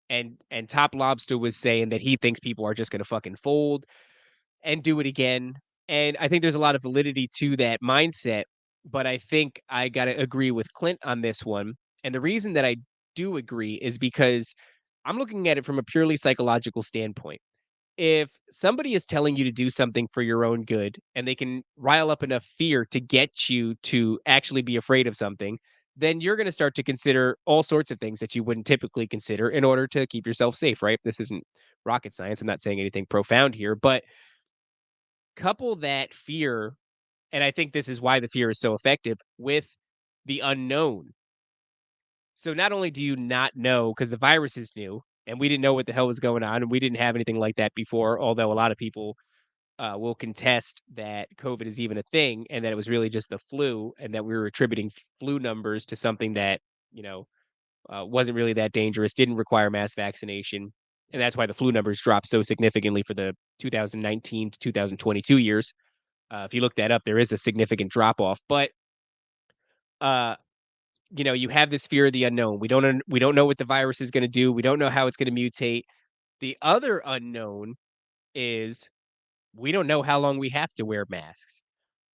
Speaker 1: And Top Lobster was saying that he thinks people are just gonna fucking fold and do it again. And I think there's a lot of validity to that mindset, but I think I gotta agree with Clint on this one. And the reason that I do agree is because I'm looking at it from a purely psychological standpoint. If somebody is telling you to do something for your own good and they can rile up enough fear to get you to actually be afraid of something, then you're going to start to consider all sorts of things that you wouldn't typically consider in order to keep yourself safe, right? This isn't rocket science. I'm not saying anything profound here, but couple that fear, and I think this is why the fear is so effective, with the unknown. So not only do you not know because the virus is new and we didn't know what the hell was going on and we didn't have anything like that before, although a lot of people will contest that COVID is even a thing and that it was really just the flu and that we were attributing flu numbers to something that, you know, wasn't really that dangerous, didn't require mass vaccination. And that's why the flu numbers dropped so significantly for the 2019 to 2022 years. If you look that up, there is a significant drop off. But uh, you have this fear of the unknown. We don't know what the virus is going to do. We don't know how it's going to mutate. The other unknown is we don't know how long we have to wear masks.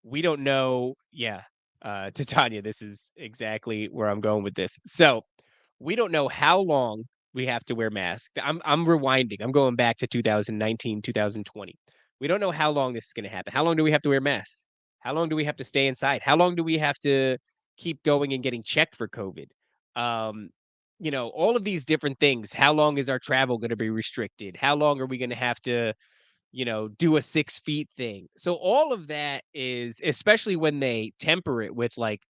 Speaker 1: We don't know. Yeah, to Tanya, this is exactly where I'm going with this. So we don't know how long we have to wear masks. I'm rewinding. I'm going back to 2019, 2020. We don't know how long this is going to happen. How long do we have to wear masks? How long do we have to stay inside? How long do we have to keep going and getting checked for COVID? Um, all of these different things. How long is our travel going to be restricted? How long are we going to have to do a 6 feet thing. So all of that is, especially when they temper it with like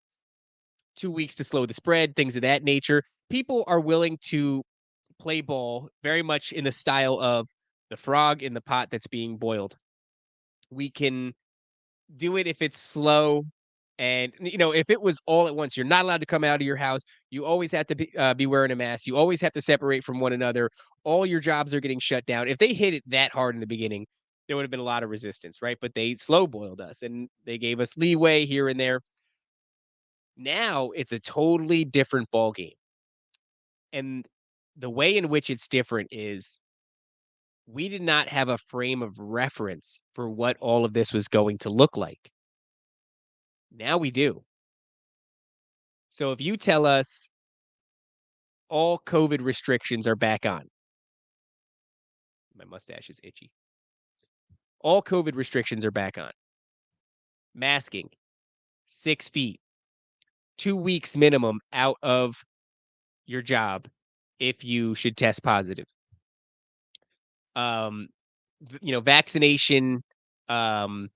Speaker 1: 2 weeks to slow the spread, things of that nature, people are willing to play ball very much in the style of the frog in the pot that's being boiled. We can do it if it's slow. And if it was all at once, you're not allowed to come out of your house. You always have to be wearing a mask. You always have to separate from one another. All your jobs are getting shut down. If they hit it that hard in the beginning, there would have been a lot of resistance, right? But they slow boiled us and they gave us leeway here and there. Now it's a totally different ball game. And the way in which it's different is we did not have a frame of reference for what all of this was going to look like. Now we do. So if you tell us all COVID restrictions are back on. My mustache is itchy. All COVID restrictions are back on. Masking, 6 feet, 2 weeks minimum out of your job if you should test positive. Um, vaccination. Um,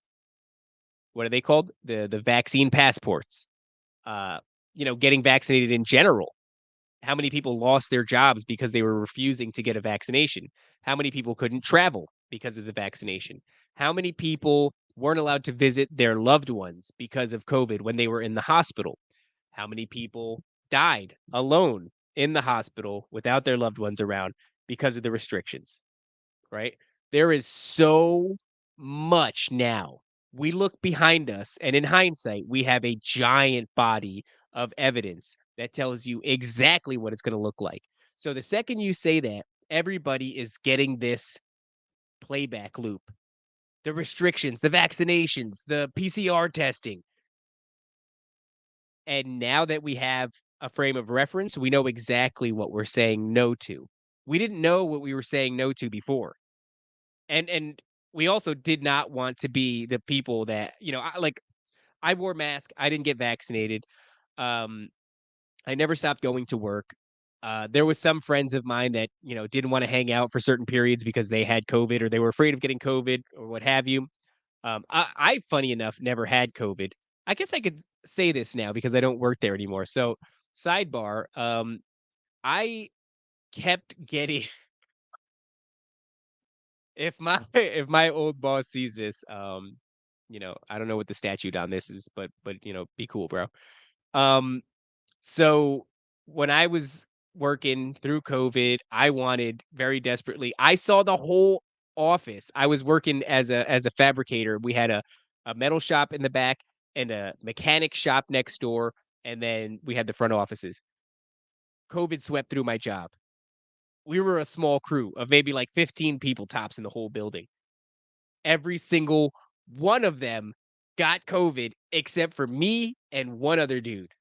Speaker 1: what are they called? The vaccine passports. Uh, getting vaccinated in general. How many people lost their jobs because they were refusing to get a vaccination? How many people couldn't travel because of the vaccination? How many people weren't allowed to visit their loved ones because of COVID when they were in the hospital? How many people died alone in the hospital without their loved ones around because of the restrictions, right? There is so much now. We look behind us, and in hindsight, we have a giant body of evidence that tells you exactly what it's going to look like. So the second you say that, everybody is getting this playback loop. The restrictions, the vaccinations, the PCR testing. And now that we have a frame of reference, we know exactly what we're saying no to. We didn't know what we were saying no to before. And we also did not want to be the people that, I wore a mask, I didn't get vaccinated. Um, I never stopped going to work. There was some friends of mine that, didn't wanna hang out for certain periods because they had COVID or they were afraid of getting COVID or what have you. I, funny enough, never had COVID. I guess I could say this now because I don't work there anymore. So, sidebar, I kept getting if my old boss sees this, I don't know what the statute on this is, but be cool, bro. Um, so when I was working through COVID, I wanted very desperately. I saw the whole office. I was working as a fabricator. We had a metal shop in the back and a mechanic shop next door, and then we had the front offices. COVID swept through my job. We were a small crew of maybe like 15 people tops in the whole building. Every single one of them got COVID except for me and one other dude.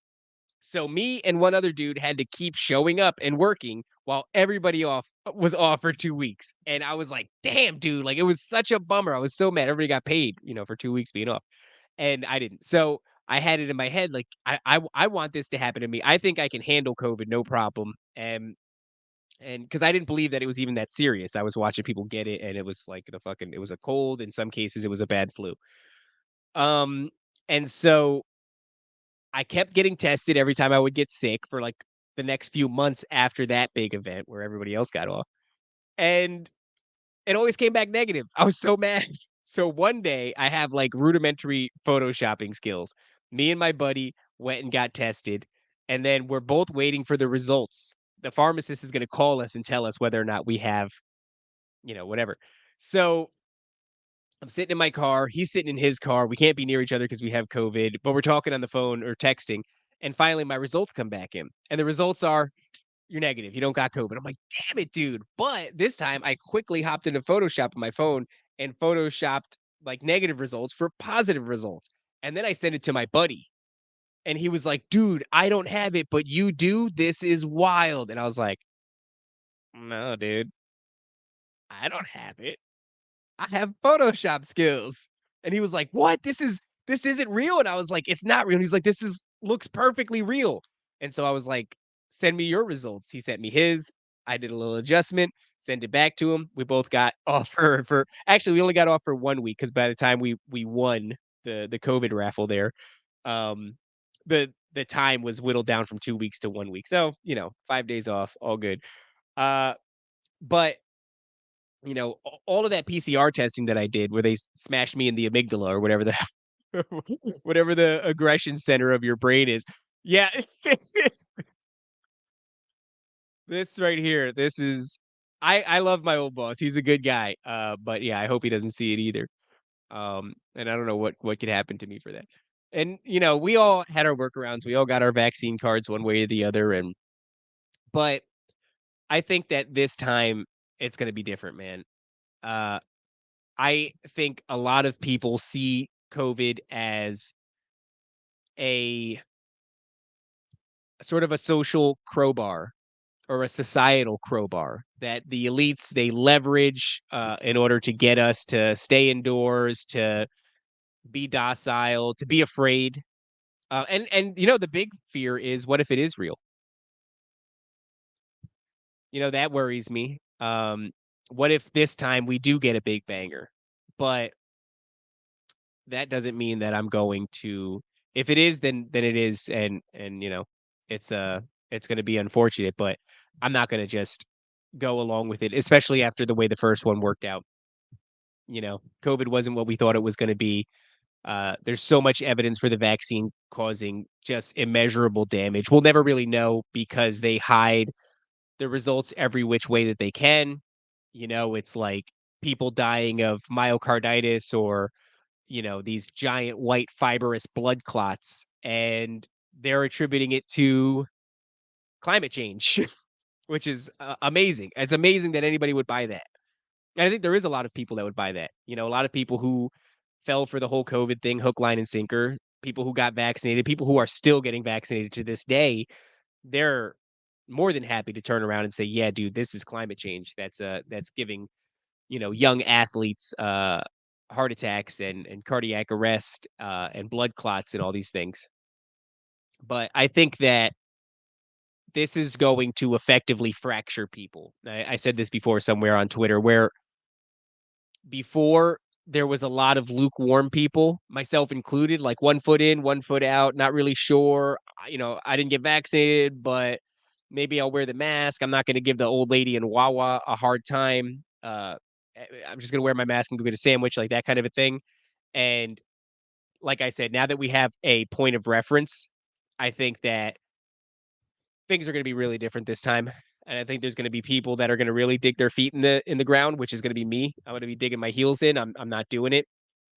Speaker 1: So me and one other dude had to keep showing up and working while everybody off was off for 2 weeks. And I was like, "Damn, dude." Like, it was such a bummer. I was so mad. Everybody got paid, for 2 weeks being off, and I didn't. So I had it in my head, like, I want this to happen to me. I think I can handle COVID, no problem. And because I didn't believe that it was even that serious. I was watching people get it, and it was like it was a cold. In some cases, it was a bad flu. Um, and so I kept getting tested every time I would get sick for, like, the next few months after that big event where everybody else got off, and it always came back negative. I was so mad. So one day, I have, like, rudimentary photoshopping skills. Me and my buddy went and got tested, and then we're both waiting for the results. The pharmacist is gonna call us and tell us whether or not we have, whatever. So I'm sitting in my car, he's sitting in his car, we can't be near each other because we have COVID, but we're talking on the phone or texting, and finally my results come back in, and the results are, "You're negative, you don't got COVID." I'm like, "Damn it, dude." But this time I quickly hopped into Photoshop on my phone and photoshopped, like, negative results for positive results, and then I sent it to my buddy, and he was like, "Dude, I don't have it, but you do? This is wild." And I was like, "No, dude, I don't have it. I have Photoshop skills." And he was like, "What? This isn't real." And I was like, "It's not real." And he's like, "This is looks perfectly real." And so I was like, "Send me your results." He sent me his. I did a little adjustment, sent it back to him. We both got off for actually we only got off for 1 week because by the time we won the COVID raffle there, um the time was whittled down from 2 weeks to 1 week. So, 5 days off, all good. Uh but all of that PCR testing that I did where they smashed me in the amygdala or whatever the whatever the aggression center of your brain is. Yeah, this right here, this is I love my old boss. He's a good guy. But yeah, I hope he doesn't see it either. And I don't know what could happen to me for that. And we all had our workarounds. We all got our vaccine cards one way or the other. But I think that this time it's gonna be different, man. Uh I think a lot of people see COVID as a sort of a social crowbar or a societal crowbar that the elites they leverage in order to get us to stay indoors, to be docile, to be afraid. And the big fear is what if it is real? That worries me. What if this time we do get a big banger? But that doesn't mean that I'm going to if it is, then it is, and, it's, it's gonna be unfortunate, but I'm not gonna just go along with it, especially after the way the first one worked out. COVID wasn't what we thought it was gonna be. There's so much evidence for the vaccine causing just immeasurable damage. We'll never really know because they hide the results every which way that they can. It's like people dying of myocarditis or these giant white fibrous blood clots, and they're attributing it to climate change, which is amazing. It's amazing that anybody would buy that. And I think there is a lot of people that would buy that. A lot of people who fell for the whole COVID thing, hook, line, and sinker, people who got vaccinated, people who are still getting vaccinated to this day, they're more than happy to turn around and say, "Yeah, dude, this is climate change. That's giving young athletes, heart attacks and cardiac arrest, and blood clots and all these things." But I think that this is going to effectively fracture people. I said this before somewhere on Twitter where before there was a lot of lukewarm people, myself included, like 1 foot in, 1 foot out, not really sure. I didn't get vaccinated, but maybe I'll wear the mask. I'm not going to give the old lady in Wawa a hard time. I'm just going to wear my mask and go get a sandwich, like that kind of a thing. And like I said, now that we have a point of reference, I think that things are going to be really different this time. And I think there's going to be people that are going to really dig their feet in the ground, which is going to be me. I'm going to be digging my heels in. I'm not doing it.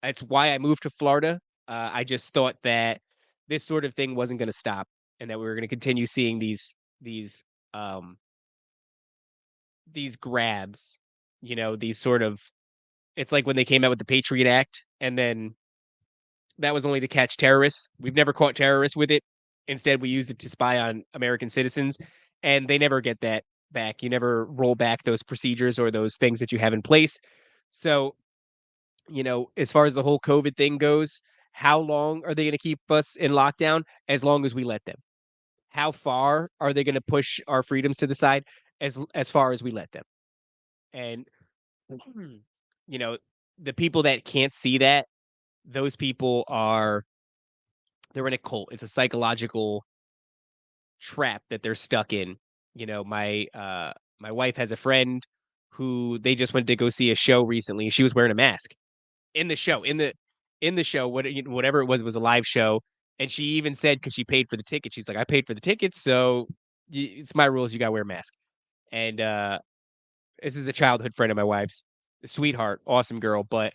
Speaker 1: That's why I moved to Florida. I just thought that this sort of thing wasn't going to stop, and that we were going to continue seeing these um these grabs. These sort of it's like when they came out with the Patriot Act, and then that was only to catch terrorists. We've never caught terrorists with it. Instead, we used it to spy on American citizens, and they never get that back. You never roll back those procedures or those things that you have in place. So, as far as the whole COVID thing goes, how long are they going to keep us in lockdown? As long as we let them. How far are they going to push our freedoms to the side? As far as we let them. And you know, the people that can't see that, those people are they're in a cult. It's a psychological trap that they're stuck in. My wife has a friend who they just went to go see a show recently. She was wearing a mask in the show. In the show, whatever it was a live show. And she even said, because she paid for the ticket, she's like, I paid for the tickets, so it's my rules. You gotta wear a mask. And this is a childhood friend of my wife's, a sweetheart, awesome girl. But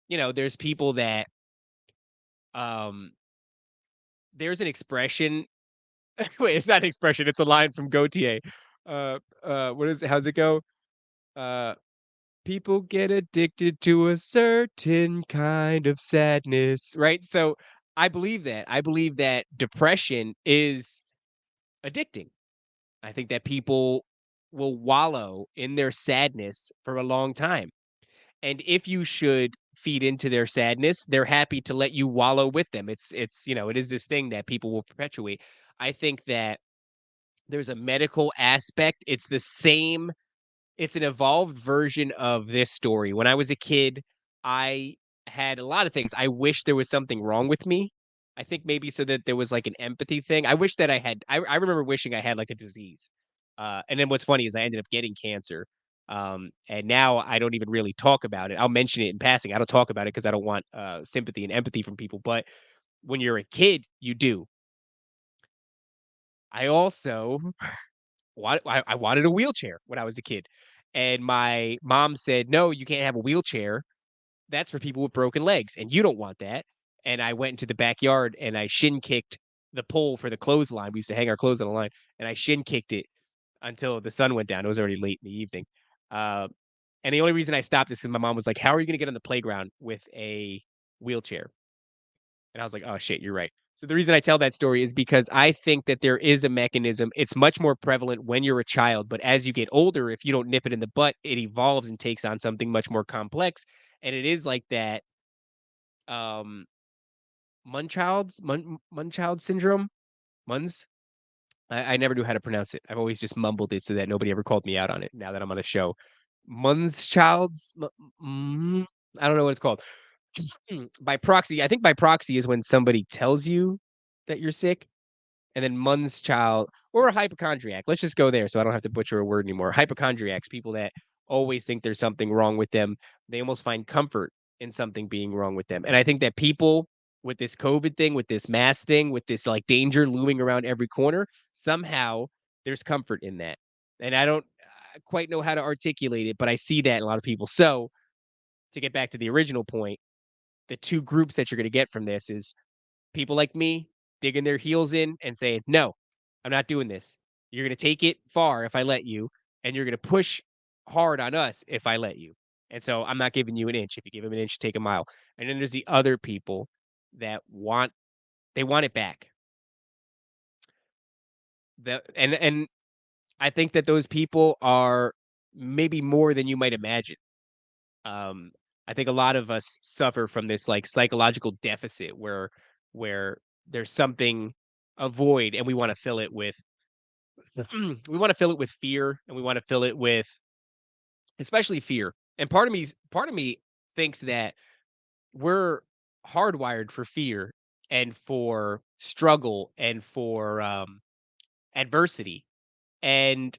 Speaker 1: there's people that um there's an expression. Wait, it's not an expression, it's a line from Gautier. What is it? How's it go? Uh, People get addicted to a certain kind of sadness, right? So, I believe that. I believe that depression is addicting. I think that people will wallow in their sadness for a long time. And if you should feed into their sadness, they're happy to let you wallow with them. It is this thing that people will perpetuate. I think that there's a medical aspect. It's an evolved version of this story. When I was a kid, I had a lot of things. I wish there was something wrong with me. I think maybe so that there was like an empathy thing. I wish that I remember wishing I had like a disease. And then what's funny is I ended up getting cancer. And now I don't even really talk about it. I'll mention it in passing. I don't talk about it because I don't want sympathy and empathy from people. But when you're a kid, you do. I also I wanted a wheelchair when I was a kid, and my mom said, "No, you can't have a wheelchair. That's for people with broken legs, and you don't want that." And I went into the backyard and I shin kicked the pole for the clothesline. We used to hang our clothes on the line, and I shin kicked it until the sun went down. It was already late in the evening. Uh, and the only reason I stopped is because my mom was like, "How are you gonna get on the playground with a wheelchair?" And I was like, "Oh shit, you're right." So the reason I tell that story is because I think that there is a mechanism. It's much more prevalent when you're a child, but as you get older, if you don't nip it in the butt, it evolves and takes on something much more complex. And it is like that um Munchild syndrome. Muns. I never knew how to pronounce it. I've always just mumbled it so that nobody ever called me out on it. Now that I'm on a show, Munschild's. I don't know what it's called. By proxy, I think by proxy is when somebody tells you that you're sick, and then Mun's child or a hypochondriac. Let's just go there so I don't have to butcher a word anymore. Hypochondriacs, people that always think there's something wrong with them. They almost find comfort in something being wrong with them. And I think that people with this COVID thing, with this mask thing, with this like danger looming around every corner, somehow there's comfort in that. And I don't quite know how to articulate it, but I see that in a lot of people. So to get back to the original point, the two groups that you're going to get from this is people like me digging their heels in and saying, "No, I'm not doing this. You're going to take it far if I let you, and you're going to push hard on us if I let you. And so I'm not giving you an inch. If you give him an inch, take a mile." And then there's the other people that want it back. And I think that those people are maybe more than you might imagine. Um, I think a lot of us suffer from this like psychological deficit where there's something a void and we want to fill it with We want to fill it with fear, and we want to fill it with especially fear. And part of me thinks that we're hardwired for fear and for struggle and for adversity. And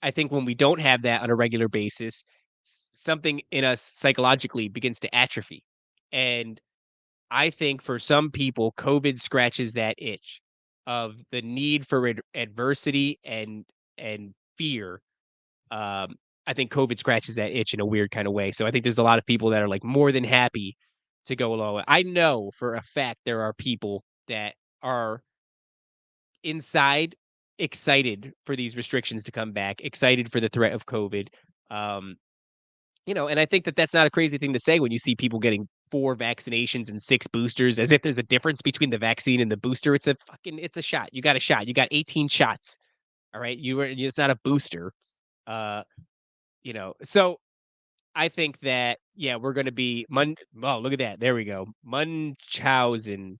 Speaker 1: I think when we don't have that on a regular basis, something in us psychologically begins to atrophy. And I think for some people, COVID scratches that itch of the need for adversity and fear. um, I think COVID scratches that itch in a weird kind of way. So I think there's a lot of people that are like more than happy to go along. I know for a fact there are people that are inside excited for these restrictions to come back, excited for the threat of COVID. Um, and I think that that's not a crazy thing to say when you see people getting 4 vaccinations and 6 boosters, as if there's a difference between the vaccine and the booster. It's a shot. You got a shot. You got 18 shots. All right. It's not a booster. Uh, so I think that, yeah, we're gonna be oh, look at that. There we go. Munchausen.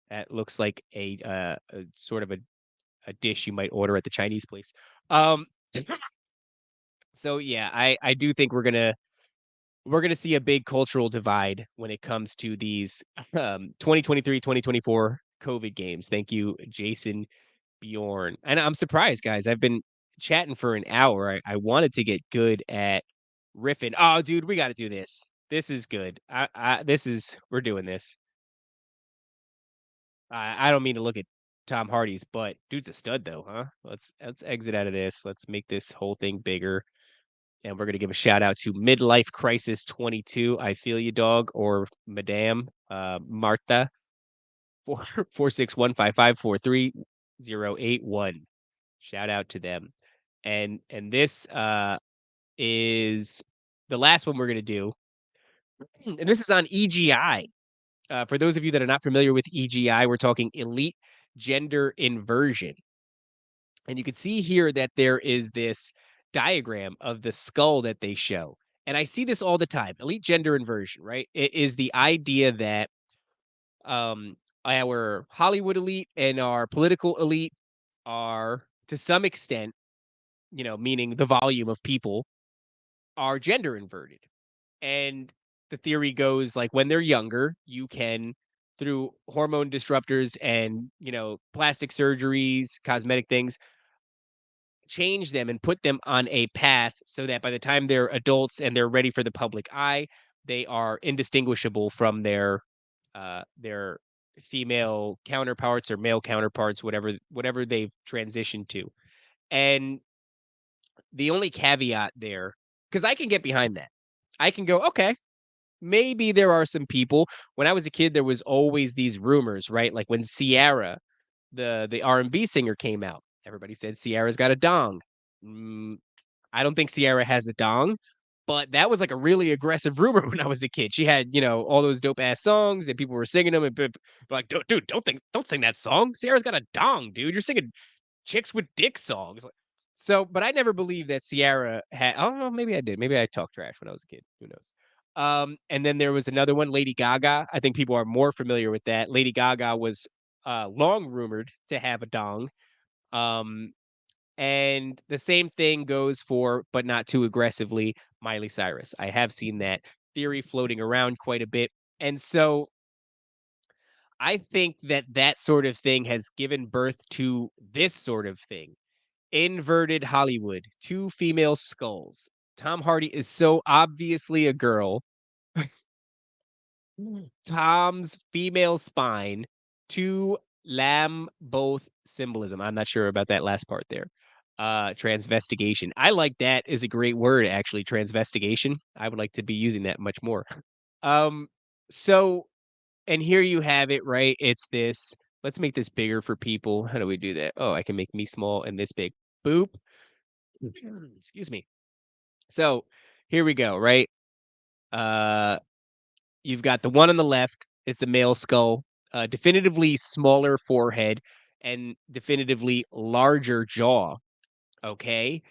Speaker 1: That looks like a sort of a dish you might order at the Chinese place. Um, so yeah, I do think we're gonna see a big cultural divide when it comes to these 2023, 2024 COVID games. Thank you, Jason Bjorn. And I'm surprised, guys. I've been chatting for an hour. I wanted to get good at riffing. Oh, dude, we got to do this. This is good. We're doing this. I don't mean to look at Tom Hardy's, but dude's a stud though, huh? Let's exit out of this. Let's make this whole thing bigger. And we're gonna give a shout out to Midlife Crisis 22. I feel you, dog, or Madame Martha 4615543 081. Shout out to them. And this is the last one we're gonna do. And this is on EGI. For those of you that are not familiar with EGI, we're talking elite gender inversion. And you can see here that there is this diagram of the skull that they show. And I see this all the time. Elite gender inversion, right? It is the idea that um, our Hollywood elite and our political elite are, to some extent, meaning the volume of people, are gender inverted. And the theory goes like when they're younger, you can through hormone disruptors and, plastic surgeries, cosmetic things, change them and put them on a path so that by the time they're adults and they're ready for the public eye, they are indistinguishable from their female counterparts or male counterparts, whatever they've transitioned to. And the only caveat there, because I can get behind that. I can go, okay, maybe there are some people. When I was a kid, there was always these rumors, right? Like when Ciara, the R&B singer, came out, everybody said Ciara's got a dong. Mm, I don't think Ciara has a dong, but that was like a really aggressive rumor when I was a kid. She had, all those dope ass songs and people were singing them and like, dude, don't sing that song. Ciara's got a dong, dude. You're singing chicks with dick songs. So, but I never believed that Ciara had. Oh, no, maybe I did. Maybe I talked trash when I was a kid. Who knows? And then there was another one, Lady Gaga. I think people are more familiar with that. Lady Gaga was long rumored to have a dong. Um, and the same thing goes for, but not too aggressively, Miley Cyrus. I have seen that theory floating around quite a bit. And so I think that that sort of thing has given birth to this sort of thing. Inverted Hollywood, 2 female skulls. Tom Hardy is so obviously a girl. Tom's female spine, 2 lamb both symbolism. I'm not sure about that last part there. Transvestigation. I like that is a great word, actually, transvestigation. I would like to be using that much more. Um, so and here you have it, right? It's this. Let's make this bigger for people. How do we do that? Oh, I can make me small and this big. Boop. Excuse me. So here we go, right? Uh, you've got the one on the left. It's a male skull, definitively smaller forehead, and definitively larger jaw. Okay.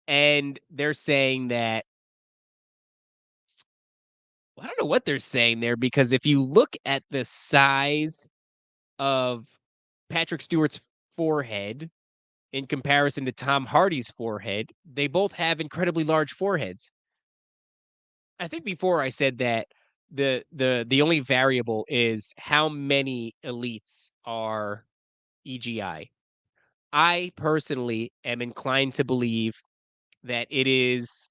Speaker 1: And they're saying that, well, I don't know what they're saying there because if you look at the size of Patrick Stewart's forehead, in comparison to Tom Hardy's forehead. They both have incredibly large foreheads. I think before I said that the only variable is how many elites are EGI. I personally am inclined to believe that it is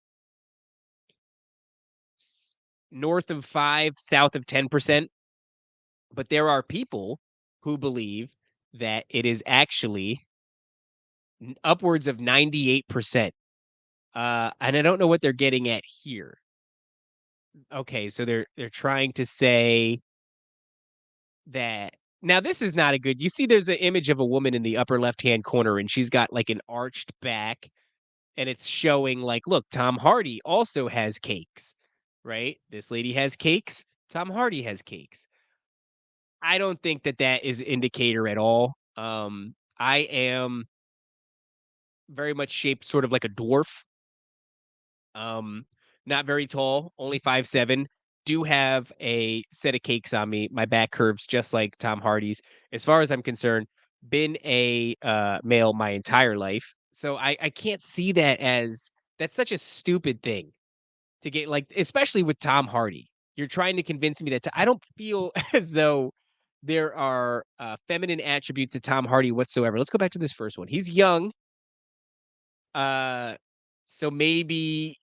Speaker 1: north of 5, south of 10%, but there are people who believe that it is actually upwards of 98%. And I don't know what they're getting at here. Okay, so they're trying to say that now this is not a good. You see there's an image of a woman in the upper left-hand corner and she's got like an arched back and it's showing like, look, Tom Hardy also has cakes, right? This lady has cakes, Tom Hardy has cakes. I don't think that that is an indicator at all. I am very much shaped sort of like a dwarf. Um, Not very tall, only 5'7". Do have a set of cakes on me. My back curves just like Tom Hardy's. As far as I'm concerned, been a male my entire life. So I can't see that as that's such a stupid thing to get like, especially with Tom Hardy. You're trying to convince me that I don't feel as though there are feminine attributes to Tom Hardy whatsoever. Let's go back to this first one. He's young. Uh, so maybe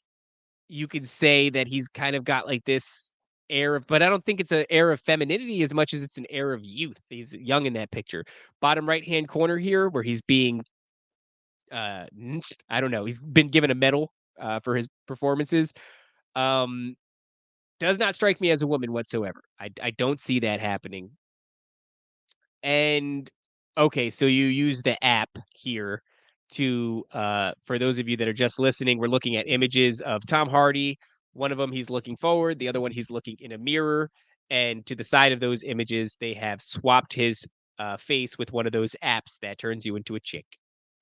Speaker 1: you could say that he's kind of got like this air of, but I don't think it's an air of femininity as much as it's an air of youth. He's young in that picture. Bottom right hand corner here, where he's being, I don't know, he's been given a medal for his performances. Um, does not strike me as a woman whatsoever. I don't see that happening. And okay, so you use the app here to for those of you that are just listening, we're looking at images of Tom Hardy. One of them he's looking forward, the other one he's looking in a mirror, and to the side of those images they have swapped his face with one of those apps that turns you into a chick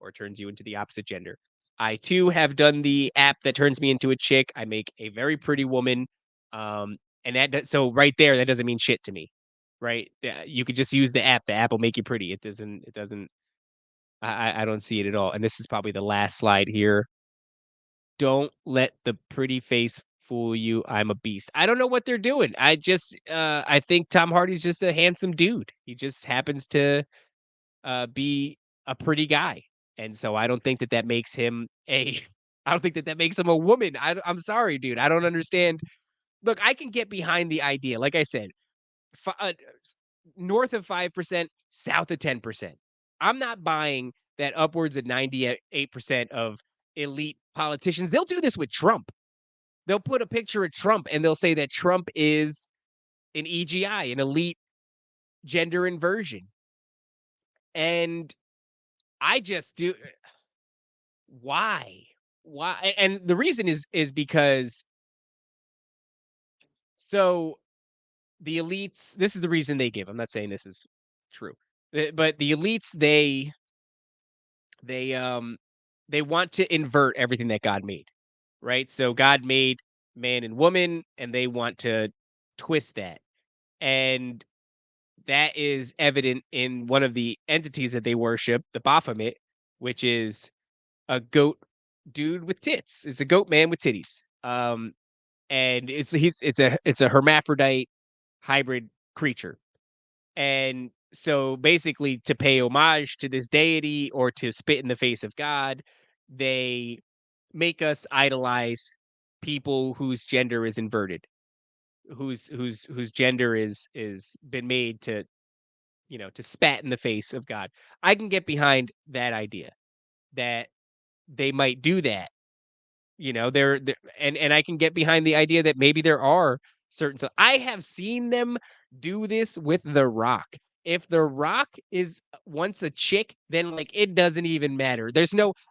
Speaker 1: or turns you into the opposite gender. I too have done the app that turns me into a chick. I make a very pretty woman. And so right there that doesn't mean shit to me. Right? Yeah, you could just use the app. The app will make you pretty. It doesn't I don't see it at all. And this is probably the last slide here. Don't let the pretty face fool you. I'm a beast. I don't know what they're doing. I think Tom Hardy's just a handsome dude. He just happens to be a pretty guy. And so I don't think that that makes him a I don't think that that makes him a woman. I'm sorry, dude. I don't understand. Look, I can get behind the idea. Like I said, north of 5%, south of 10%. I'm not buying that upwards of 98% of elite politicians. They'll do this with Trump. They'll put a picture of Trump and they'll say that Trump is an EGI, an elite gender inversion. And I just do why? Why? And the reason is because so the elites, this is the reason they give. I'm not saying this is true. But the elites they um they want to invert everything that God made, right? So God made man and woman and they want to twist that. And that is evident in one of the entities that they worship, the Baphomet, which is a goat dude with tits. It's a goat man with titties. And it's a hermaphrodite hybrid creature. And so basically to pay homage to this deity or to spit in the face of God, they make us idolize people whose gender is inverted, whose gender is been made to, to spat in the face of God. I can get behind that idea that they might do that. They're and I can get behind the idea that maybe there are certain I have seen them do this with The Rock. If The Rock is once a chick, then, like, it doesn't even matter.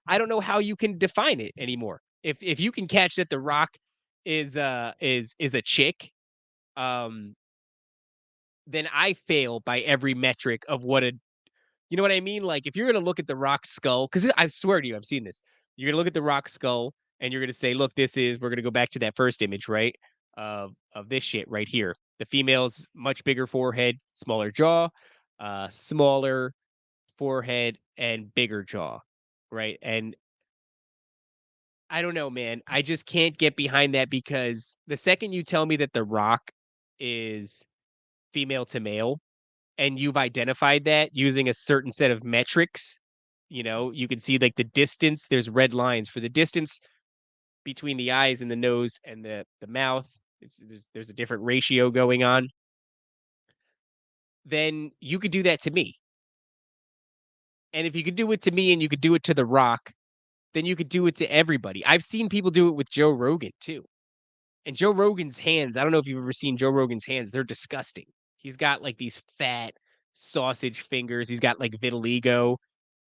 Speaker 1: I don't know how you can define it anymore. If you can catch that The Rock is a chick, um, then I fail by every metric of what a you know what I mean? Like, if you're gonna look at the rock skull, because I swear to you, I've seen this. You're gonna look at the rock skull and you're gonna say, "Look, we're gonna go back to that first image, right? Of this shit right here. The female's much bigger forehead, smaller jaw, smaller forehead, and bigger jaw. right? And I don't know, man. I just can't get behind that because the second you tell me that The Rock is female to male and you've identified that using a certain set of metrics, you can see like the distance, there's red lines for the distance between the eyes and the nose and the mouth. There's a different ratio going on. Then you could do that to me. And if you could do it to me and you could do it to The Rock, then you could do it to everybody. I've seen people do it with Joe Rogan too. And Joe Rogan's hands, I don't know if you've ever seen Joe Rogan's hands, they're disgusting. He's got like these fat sausage fingers. He's got like vitiligo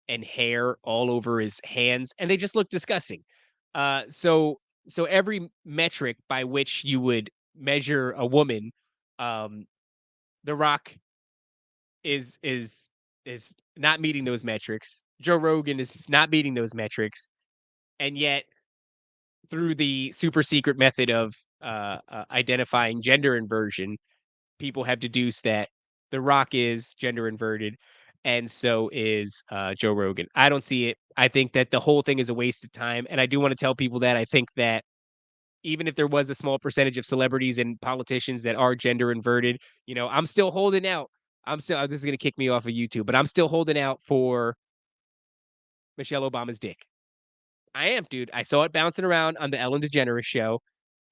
Speaker 1: and hair all over his hands, and they just look disgusting. So every metric by which you would measure a woman, um, The Rock is not meeting those metrics. Joe Rogan is not meeting those metrics, and yet through the super secret method of identifying gender inversion, people have deduced that The Rock is gender inverted, and so is Joe Rogan. I don't see it. I think that the whole thing is a waste of time, and I do want to tell people that I think that even if there was a small percentage of celebrities and politicians that are gender inverted, I'm still holding out. I'm still. This is gonna kick me off of YouTube, but I'm still holding out for Michelle Obama's dick. I am, dude. I saw it bouncing around on the Ellen DeGeneres show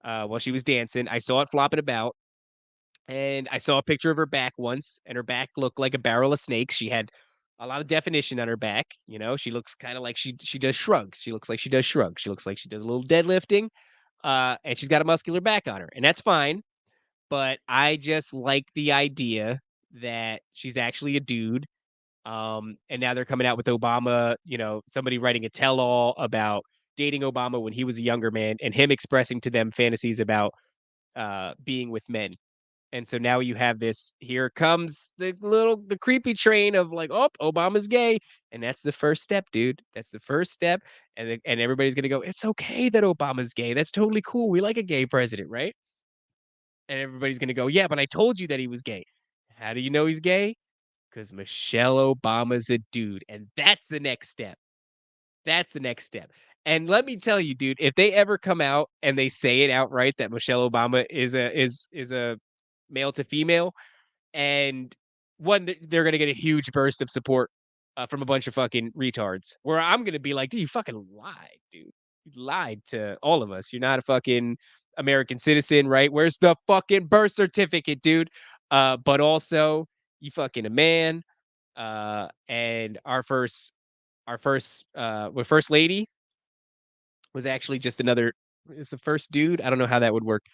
Speaker 1: while she was dancing. I saw it flopping about. And I saw a picture of her back once, and her back looked like a barrel of snakes. She had a lot of definition on her back. She looks kind of like she does shrugs. She looks like she does shrugs. She looks like she does a little deadlifting. And she's got a muscular back on her, and that's fine. But I just like the idea that she's actually a dude. And now they're coming out with Obama, somebody writing a tell-all about dating Obama when he was a younger man and him expressing to them fantasies about being with men. And so now you have this, here comes the creepy train of like, oh, Obama's gay. And that's the first step, dude. That's the first step. And everybody's gonna go, it's okay that Obama's gay. That's totally cool. We like a gay president, right? And everybody's gonna go, yeah, but I told you that he was gay. How do you know he's gay? Because Michelle Obama's a dude. And that's the next step. That's the next step. And let me tell you, dude, if they ever come out and they say it outright that Michelle Obama is a male to female, and one, they're gonna get a huge burst of support from a bunch of fucking retards. Where I'm gonna be like, dude, you fucking lied, dude. You lied to all of us. You're not a fucking American citizen, right? Where's the fucking birth certificate, dude? But also, you fucking a man. And our first lady was actually just another. It's the first dude. I don't know how that would work.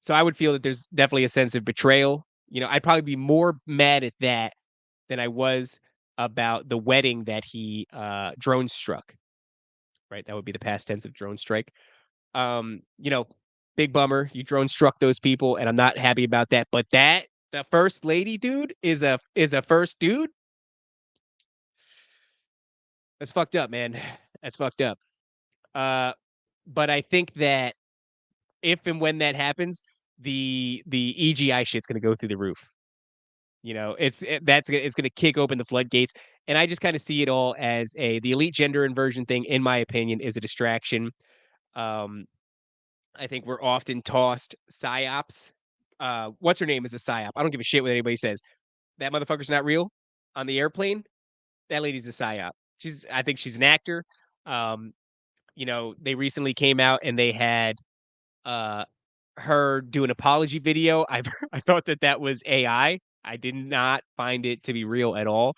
Speaker 1: So I would feel that there's definitely a sense of betrayal. I'd probably be more mad at that than I was about the wedding that he drone struck. Right, that would be the past tense of drone strike. Um, you know, Big bummer. You drone struck those people, and I'm not happy about that. But the first lady, dude, is a first dude. That's fucked up, man. That's fucked up. Uh, but I think that if and when that happens, the EGI shit's gonna go through the roof. It's gonna kick open the floodgates, and I just kinda see it all as the elite gender inversion thing, in my opinion, is a distraction. Um, I think we're often tossed psyops. What's her name is a psyop. I don't give a shit what anybody says. That motherfucker's not real on the airplane. That lady's a psyop. I think she's an actor. Um, they recently came out and they had uh her do an apology video. I thought that was AI. I did not find it to be real at all.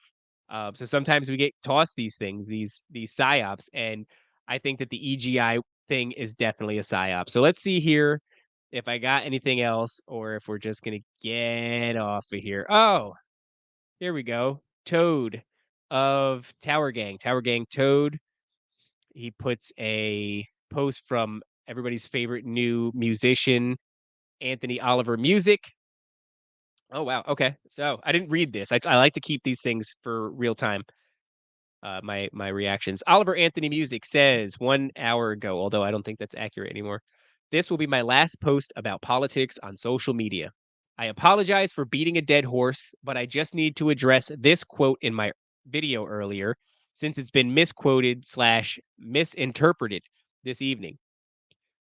Speaker 1: So sometimes we get tossed these things, these psyops, and I think that the EGI thing is definitely a psyop. So let's see here if I got anything else, or if we're just gonna get off of here. Oh, here we go. Toad of Tower Gang. Tower Gang Toad. He puts a post from everybody's favorite new musician, Anthony Oliver Music. Oh wow. Okay. So I didn't read this. I like to keep these things for real time. My reactions. Oliver Anthony Music says 1 hour ago, although I don't think that's accurate anymore. This will be my last post about politics on social media. I apologize for beating a dead horse, but I just need to address this quote in my video earlier. since it's been misquoted slash misinterpreted this evening.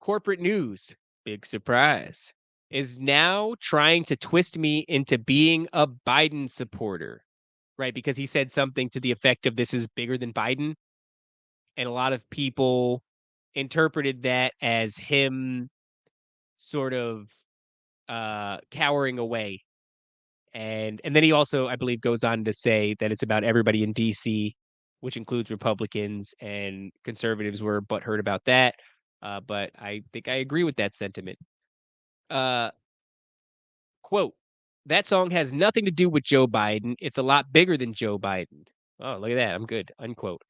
Speaker 1: Corporate news, big surprise, is now trying to twist me into being a Biden supporter, right? Because he said something to the effect of this is bigger than Biden. And a lot of people interpreted that as him sort of cowering away. And then he also, I believe, goes on to say that it's about everybody in DC, which includes Republicans and conservatives were butthurt about that. But I think I agree with that sentiment. Uh, Quote, that song has nothing to do with Joe Biden. It's a lot bigger than Joe Biden. Oh, look at that. I'm good. Unquote.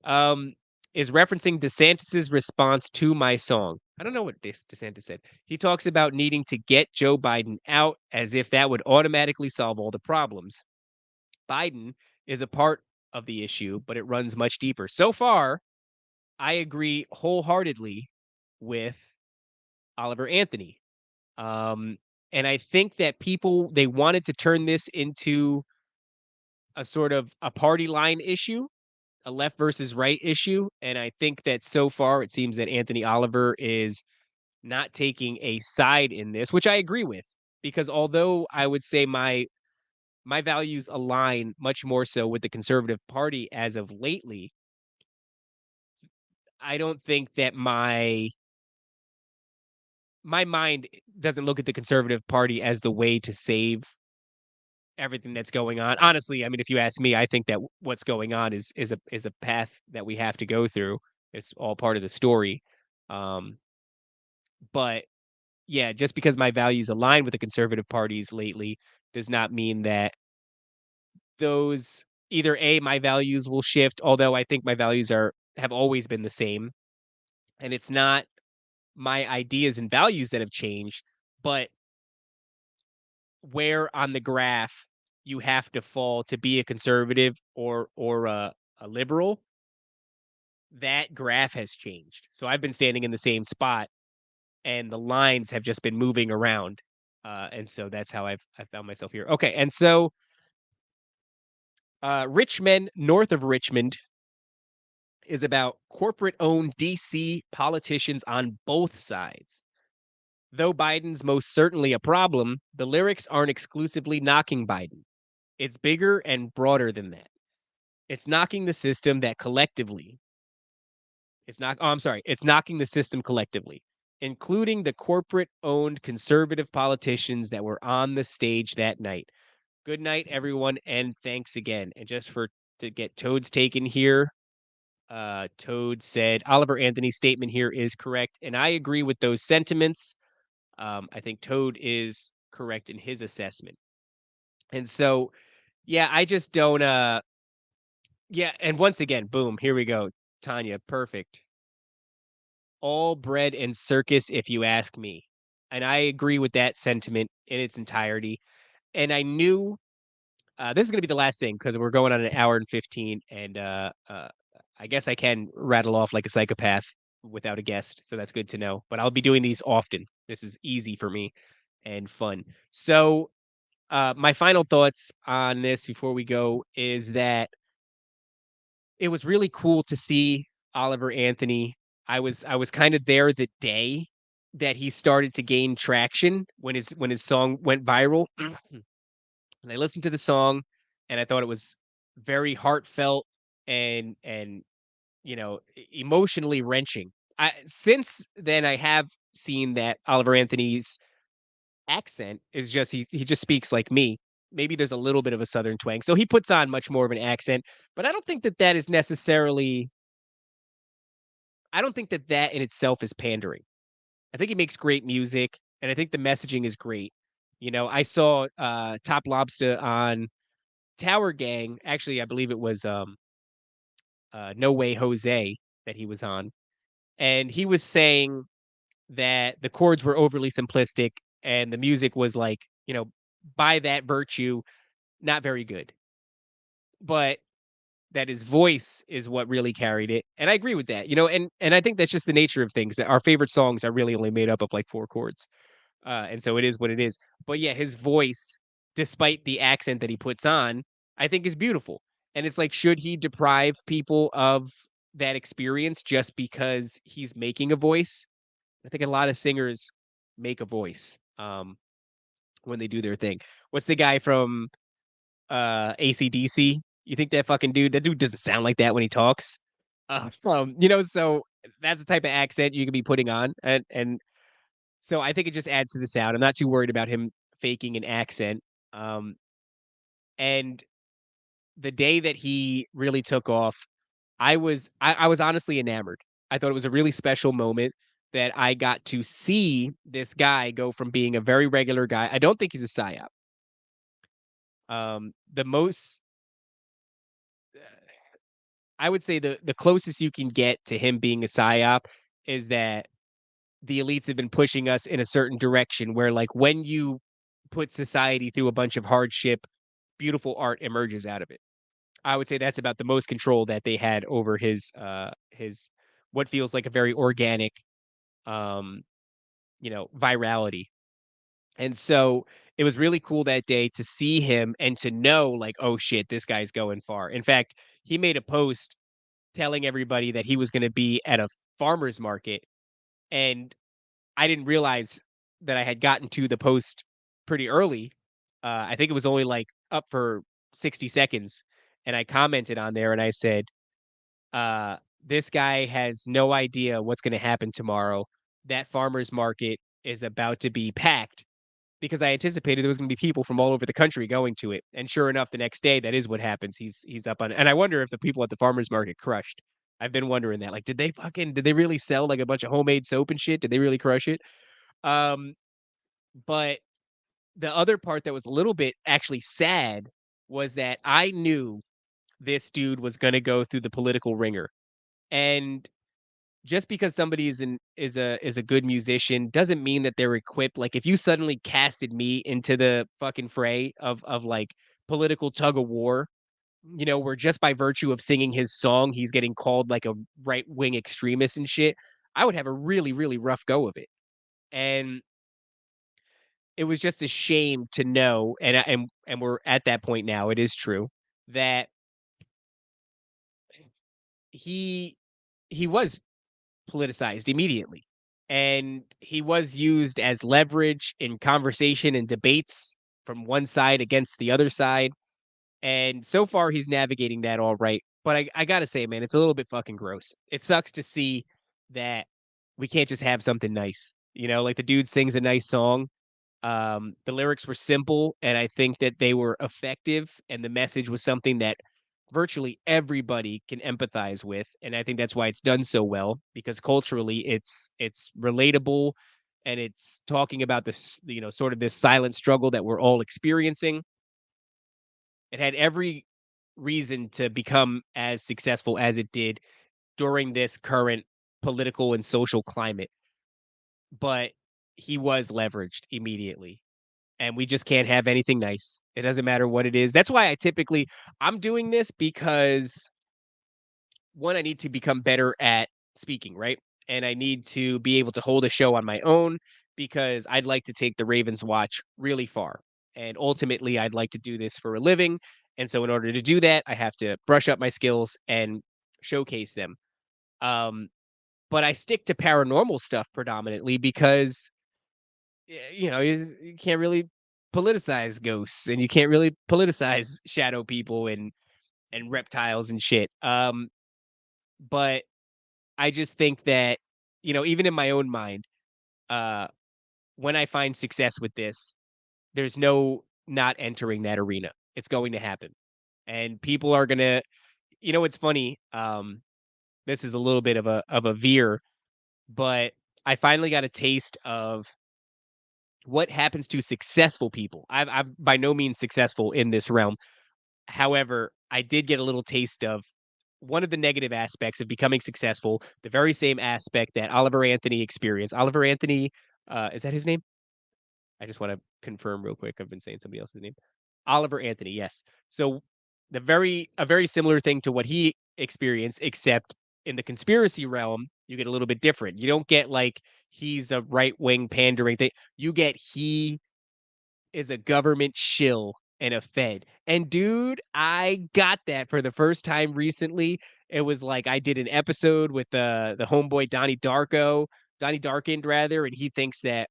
Speaker 1: Um, is referencing DeSantis's response to my song. I don't know what DeSantis said. He talks about needing to get Joe Biden out as if that would automatically solve all the problems. Biden is a part of the issue, but it runs much deeper. So far, I agree wholeheartedly with Oliver Anthony. Um, and I think that people they wanted to turn this into a sort of a party line issue, a left versus right issue, and I think that so far it seems that Anthony Oliver is not taking a side in this, which I agree with, because although I would say my values align much more so with the conservative party as of lately, I don't think that my mind doesn't look at the conservative party as the way to save everything that's going on. Honestly, I mean, if you ask me, I think that what's going on is a path that we have to go through. It's all part of the story. Um, but yeah, just because my values align with the conservative parties lately does not mean that those either A, my values will shift, although I think my values are have always been the same. And it's not my ideas and values that have changed, but where on the graph you have to fall to be a conservative or a liberal, that graph has changed. So I've been standing in the same spot and the lines have just been moving around. And so that's how I found myself here. Okay, and so Richmond, north of Richmond, is about corporate-owned DC politicians on both sides. Though Biden's most certainly a problem, the lyrics aren't exclusively knocking Biden. It's bigger and broader than that. It's knocking the system that collectively it's not oh, I'm sorry, it's knocking the system collectively, including the corporate-owned conservative politicians that were on the stage that night. Good night, everyone, and thanks again. And just for to get Toad's taken here, Toad said Oliver Anthony's statement here is correct, and I agree with those sentiments. I think Toad is correct in his assessment. And so, yeah, I just don't yeah, and once again, boom, here we go. Tanya, perfect. All bread and circus, if you ask me. And I agree with that sentiment in its entirety. And I knew this is going to be the last thing because we're going on an hour and 15. And I guess I can rattle off like a psychopath without a guest. So that's good to know. But I'll be doing these often. This is easy for me and fun. So, my final thoughts on this before we go is that it was really cool to see Oliver Anthony. I was kind of there the day that he started to gain traction when his song went viral. And I listened to the song and I thought it was very heartfelt and emotionally wrenching. I since then I have seen that Oliver Anthony's accent is just he just speaks like me. Maybe there's a little bit of a southern twang. So he puts on much more of an accent, but I don't think that that is necessarily I don't think that that in itself is pandering. I think he makes great music and I think the messaging is great. You know, I saw Top Lobster on Tower Gang. Actually, I believe it was No Way Jose that he was on. And he was saying that the chords were overly simplistic and the music was like, by that virtue, not very good. But that his voice is what really carried it. And I agree with that. And I think that's just the nature of things that our favorite songs are really only made up of like four chords. And so it is what it is. But yeah, his voice, despite the accent that he puts on, I think is beautiful. And it's like, should he deprive people of that experience just because he's making a voice? I think a lot of singers make a voice, when they do their thing. What's the guy from, AC/DC? You think that dude doesn't sound like that when he talks? So that's the type of accent you could be putting on, and so I think it just adds to the sound. I'm not too worried about him faking an accent, and the day that he really took off, I was honestly enamored. I thought it was a really special moment that I got to see this guy go from being a very regular guy. I don't think he's a psyop. The most I would say the closest you can get to him being a psyop is that the elites have been pushing us in a certain direction where, like, when you put society through a bunch of hardship, beautiful art emerges out of it. I would say that's about the most control that they had over his what feels like a very organic, um, virality. And so it was really cool that day to see him and to know, like, oh shit, this guy's going far. In fact, he made a post telling everybody that he was going to be at a farmer's market. And I didn't realize that I had gotten to the post pretty early. I think it was only like up for 60 seconds. And I commented on there and I said, uh, this guy has no idea what's going to happen tomorrow. That farmer's market is about to be packed because I anticipated there was gonna be people from all over the country going to it, and sure enough, the next day, that is what happens. He's up on and I wonder if the people at the farmer's market crushed. I've been wondering that, like, did they really sell, like, a bunch of homemade soap and shit? Did they really crush it? Um, but the other part that was a little bit actually sad was that I knew this dude was gonna go through the political ringer, and just because somebody is a good musician doesn't mean that they're equipped. Like, if you suddenly casted me into the fucking fray of like political tug of war, where just by virtue of singing his song, he's getting called like a right wing extremist and shit, I would have a really, really rough go of it. And it was just a shame to know, and we're at that point now. It is true that he he was politicized immediately. And he was used as leverage in conversation and debates from one side against the other side. And so far, he's navigating that all right. But I gotta say, man, it's a little bit fucking gross. It sucks to see that we can't just have something nice. Like the dude sings a nice song, the lyrics were simple, and I think that they were effective, and the message was something that virtually everybody can empathize with, and I think that's why it's done so well because culturally it's relatable and it's talking about this, sort of this silent struggle that we're all experiencing. It had every reason to become as successful as it did during this current political and social climate, but he was leveraged immediately and we just can't have anything nice. It doesn't matter what it is. That's why I'm doing this because one, I need to become better at speaking, right? And I need to be able to hold a show on my own because I'd like to take the Ravens watch really far. And ultimately, I'd like to do this for a living. And so, in order to do that, I have to brush up my skills and showcase them. Um, but I stick to paranormal stuff predominantly because you can't really politicize ghosts and you can't really politicize shadow people and reptiles and shit. But I just think that, even in my own mind, uh, when I find success with this, there's no not entering that arena. It's going to happen. And people are gonna it's funny. This is a little bit of a veer, but I finally got a taste of what happens to successful people. I'm by no means successful in this realm. However, I did get a little taste of one of the negative aspects of becoming successful, the very same aspect that Oliver Anthony experienced. Oliver Anthony, is that his name? I just want to confirm real quick. I've been saying somebody else's name. Oliver Anthony, yes. So a very similar thing to what he experienced, except in the conspiracy realm, you get a little bit different. You don't get like he's a right wing pandering thing. You get he is a government shill and a Fed. And dude, I got that for the first time recently. It was like I did an episode with the homeboy Donnie Darkind rather, and he thinks that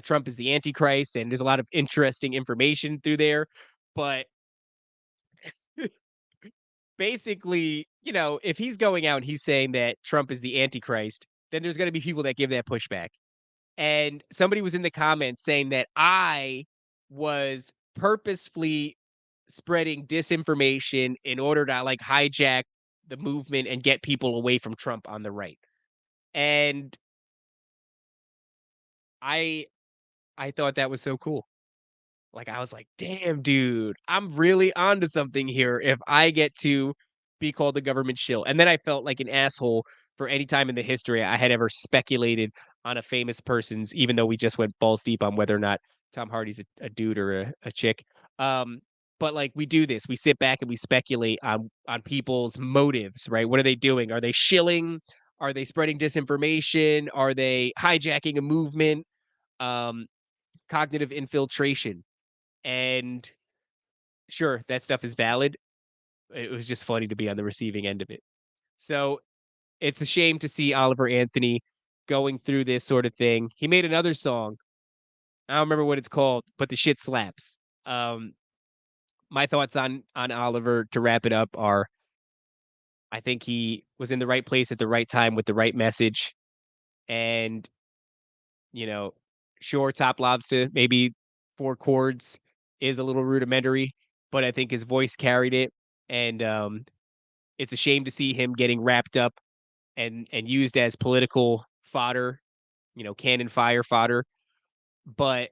Speaker 1: Trump is the Antichrist, and there's a lot of interesting information through there. But basically, if he's going out and he's saying that Trump is the Antichrist, then there's going to be people that give that pushback. And somebody was in the comments saying that I was purposefully spreading disinformation in order to like hijack the movement and get people away from Trump on the right. And I I thought that was so cool. Like, I was like, "Damn, dude, I'm really onto something here if I get to be called the government shill." And then I felt like an asshole for any time in the history I had ever speculated on a famous person's, even though we just went balls deep on whether or not Tom Hardy's a dude or a chick. Um, but, like, we do this. We sit back and we speculate on people's motives, right? What are they doing? Are they shilling? Are they spreading disinformation? Are they hijacking a movement? Um, Cognitive infiltration. And sure, that stuff is valid. It was just funny to be on the receiving end of it. So it's a shame to see Oliver Anthony going through this sort of thing. He made another song. I don't remember what it's called, but the shit slaps. Um, my thoughts on Oliver to wrap it up are I think he was in the right place at the right time with the right message. And, you know, sure, Top Lobster, maybe 4 chords is a little rudimentary, but I think his voice carried it. And it's a shame to see him getting wrapped up and used as political fodder, cannon fire fodder. But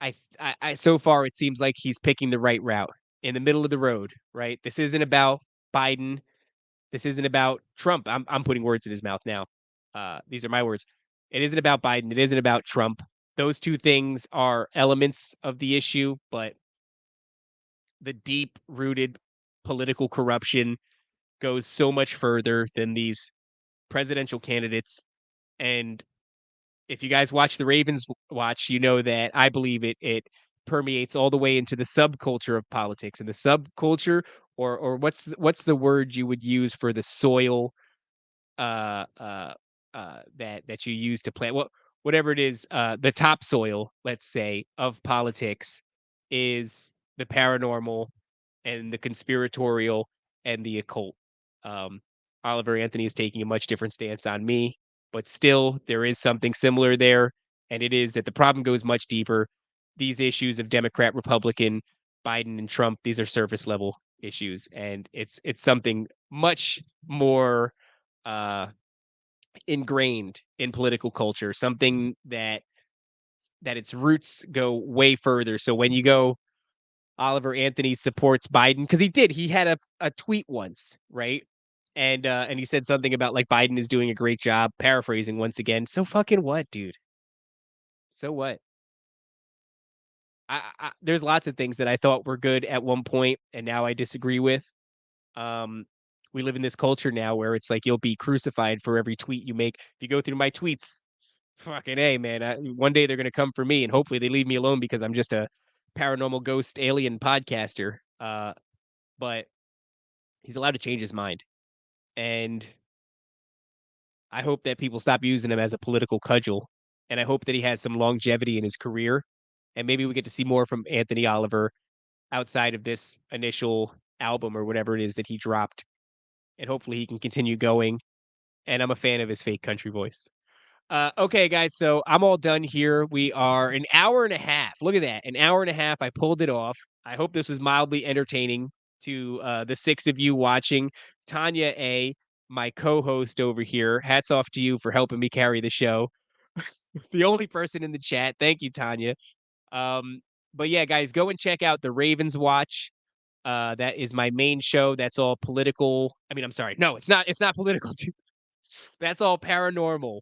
Speaker 1: I so far it seems like he's picking the right route in the middle of the road, right? This isn't about Biden. This isn't about Trump. I'm putting words in his mouth now. These are my words. It isn't about Biden. It isn't about Trump. Those two things are elements of the issue, but the deep rooted political corruption goes so much further than these presidential candidates. And if you guys watch the Ravens watch, you know that I believe it permeates all the way into the subculture of politics. And the subculture, or what's the word you would use for the soil uh uh that you use to plant, whatever it is, the topsoil, let's say, of politics is the paranormal and the conspiratorial and the occult. Um, Oliver Anthony is taking a much different stance on me, but still, there is something similar there. And it is that the problem goes much deeper. These issues of Democrat, Republican, Biden, and Trump, these are surface level issues. And it's something much more uh, ingrained in political culture, something that its roots go way further. So when you go Oliver Anthony supports Biden because he did. He had a tweet once, right? And he said something about like Biden is doing a great job, paraphrasing once again. So fucking what, dude? So what? There's lots of things that I thought were good at one point, and now I disagree with. Um, we live in this culture now where it's like you'll be crucified for every tweet you make. If you go through my tweets, fucking a man. One day they're gonna come for me, and hopefully they leave me alone because I'm just a paranormal ghost alien podcaster. But he's allowed to change his mind. And I hope that people stop using him as a political cudgel. And I hope that he has some longevity in his career. And maybe we get to see more from Anthony Oliver outside of this initial album or whatever it is that he dropped. And hopefully he can continue going. And I'm a fan of his fake country voice. Okay, guys. So I'm all done here. We are an hour and a half. Look at that. An hour and a half. I pulled it off. I hope this was mildly entertaining to the 6 of you watching. Tanya A, my co-host over here. Hats off to you for helping me carry the show. The only person in the chat. Thank you, Tanya. Um, but yeah, guys, go and check out the Ravens Watch. That is my main show. That's all political. I mean, I'm sorry. No, it's not. It's not political. That's all paranormal,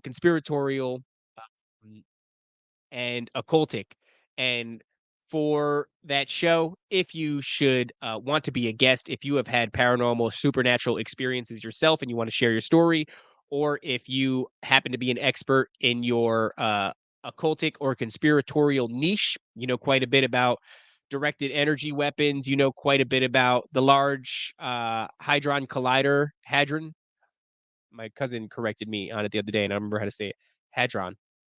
Speaker 1: conspiratorial, um, and occultic. And for that show, if you should want to be a guest, if you have had paranormal, supernatural experiences yourself and you want to share your story, or if you happen to be an expert in your occultic or conspiratorial niche. You know quite a bit about directed energy weapons. You know quite a bit about the Large Hadron Collider. Hadron. My cousin corrected me on it the other day, and I don't remember how to say it. Hadron.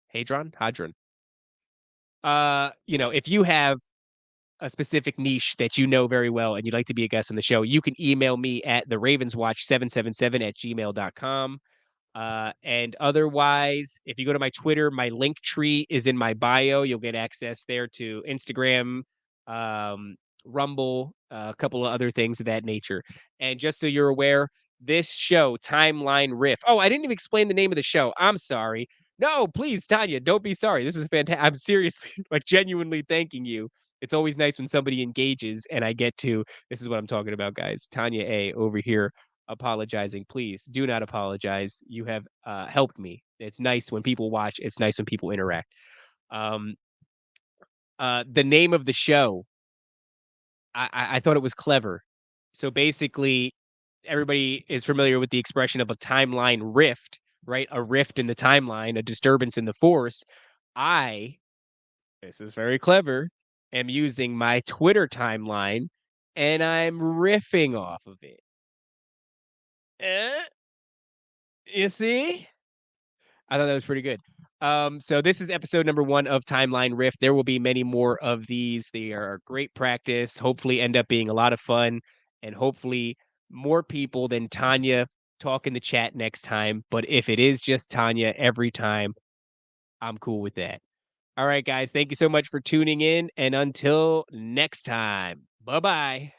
Speaker 1: Hadron? Hadron. You know, if you have a specific niche that you know very well and you'd like to be a guest on the show, you can email me at theravenswatch777 at gmail.com. And otherwise, if you go to my Twitter, my link tree is in my bio. You'll get access there to Instagram, um, Rumble, a couple of other things of that nature. And just so you're aware, this show, Timeline Riff. Oh, I didn't even explain the name of the show. I'm sorry. No, please, Tanya, don't be sorry. This is fantastic. I'm seriously, like, genuinely thanking you. It's always nice when somebody engages and I get to, this is what I'm talking about, guys. Tanya A over here apologizing. Please do not apologize. You have helped me. It's nice when people watch. It's nice when people interact. Um, the name of the show, I thought it was clever. So basically, everybody is familiar with the expression of a timeline rift, right? A rift in the timeline, a disturbance in the force. I, this is very clever, am using my Twitter timeline and I'm riffing off of it. Eh? You see? I thought that was pretty good. So this is episode number 1 of Timeline Rift. There will be many more of these. They are great practice, hopefully end up being a lot of fun, and hopefully more people than Tanya talk in the chat next time. But if it is just Tanya every time, I'm cool with that. All right, guys, thank you so much for tuning in, and until next time, bye-bye.